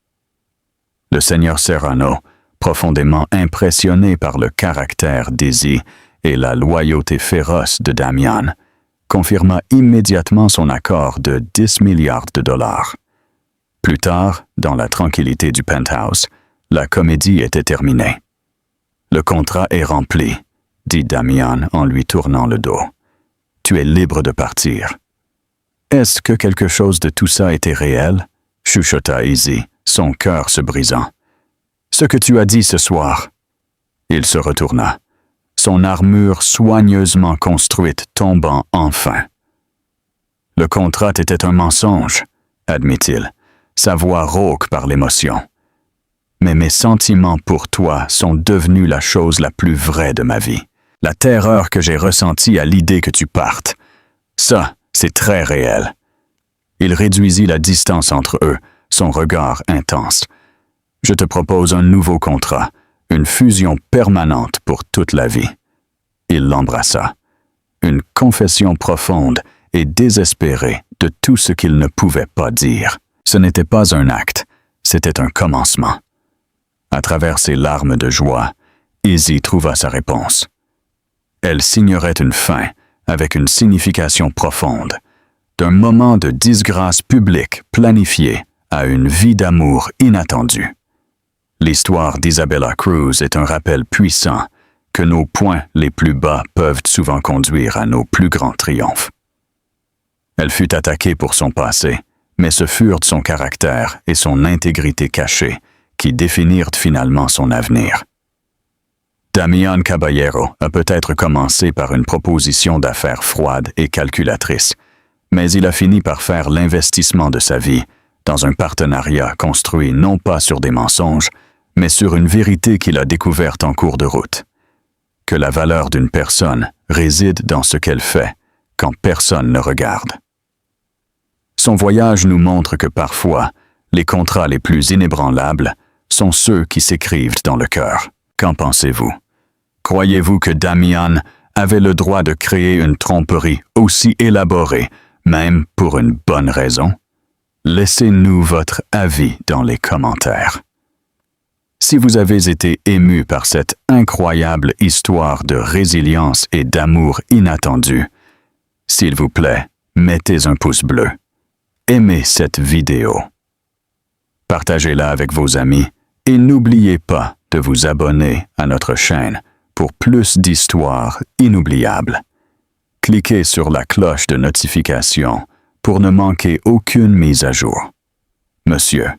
Le seigneur Serrano, profondément impressionné par le caractère d'Izzy et la loyauté féroce de Damian, confirma immédiatement son accord de 10 milliards de dollars. Plus tard, dans la tranquillité du penthouse, la comédie était terminée. « Le contrat est rempli », dit Damian en lui tournant le dos. « Tu es libre de partir. » « Est-ce que quelque chose de tout ça était réel ?» chuchota Izzy, son cœur se brisant. « Ce que tu as dit ce soir. » Il se retourna, son armure soigneusement construite tombant enfin. « Le contrat était un mensonge, » admit-il, sa voix rauque par l'émotion. « Mais mes sentiments pour toi sont devenus la chose la plus vraie de ma vie. La terreur que j'ai ressentie à l'idée que tu partes. Ça, c'est très réel. » Il réduisit la distance entre eux, son regard intense. « Je te propose un nouveau contrat, une fusion permanente pour toute la vie. » Il l'embrassa. Une confession profonde et désespérée de tout ce qu'il ne pouvait pas dire. Ce n'était pas un acte, c'était un commencement. À travers ses larmes de joie, Izzy trouva sa réponse. Elle signerait une fin avec une signification profonde, d'un moment de disgrâce publique planifié à une vie d'amour inattendue. L'histoire d'Isabella Cruz est un rappel puissant que nos points les plus bas peuvent souvent conduire à nos plus grands triomphes. Elle fut attaquée pour son passé, mais ce furent son caractère et son intégrité cachée qui définirent finalement son avenir. Damian Caballero a peut-être commencé par une proposition d'affaires froide et calculatrice, mais il a fini par faire l'investissement de sa vie dans un partenariat construit non pas sur des mensonges, mais sur une vérité qu'il a découverte en cours de route. Que la valeur d'une personne réside dans ce qu'elle fait quand personne ne regarde. Son voyage nous montre que parfois, les contrats les plus inébranlables sont ceux qui s'écrivent dans le cœur. Qu'en pensez-vous? Croyez-vous que Damian avait le droit de créer une tromperie aussi élaborée, même pour une bonne raison? Laissez-nous votre avis dans les commentaires. Si vous avez été ému par cette incroyable histoire de résilience et d'amour inattendu, s'il vous plaît, mettez un pouce bleu. Aimez cette vidéo. Partagez-la avec vos amis et n'oubliez pas de vous abonner à notre chaîne pour plus d'histoires inoubliables. Cliquez sur la cloche de notification pour ne manquer aucune mise à jour. Monsieur.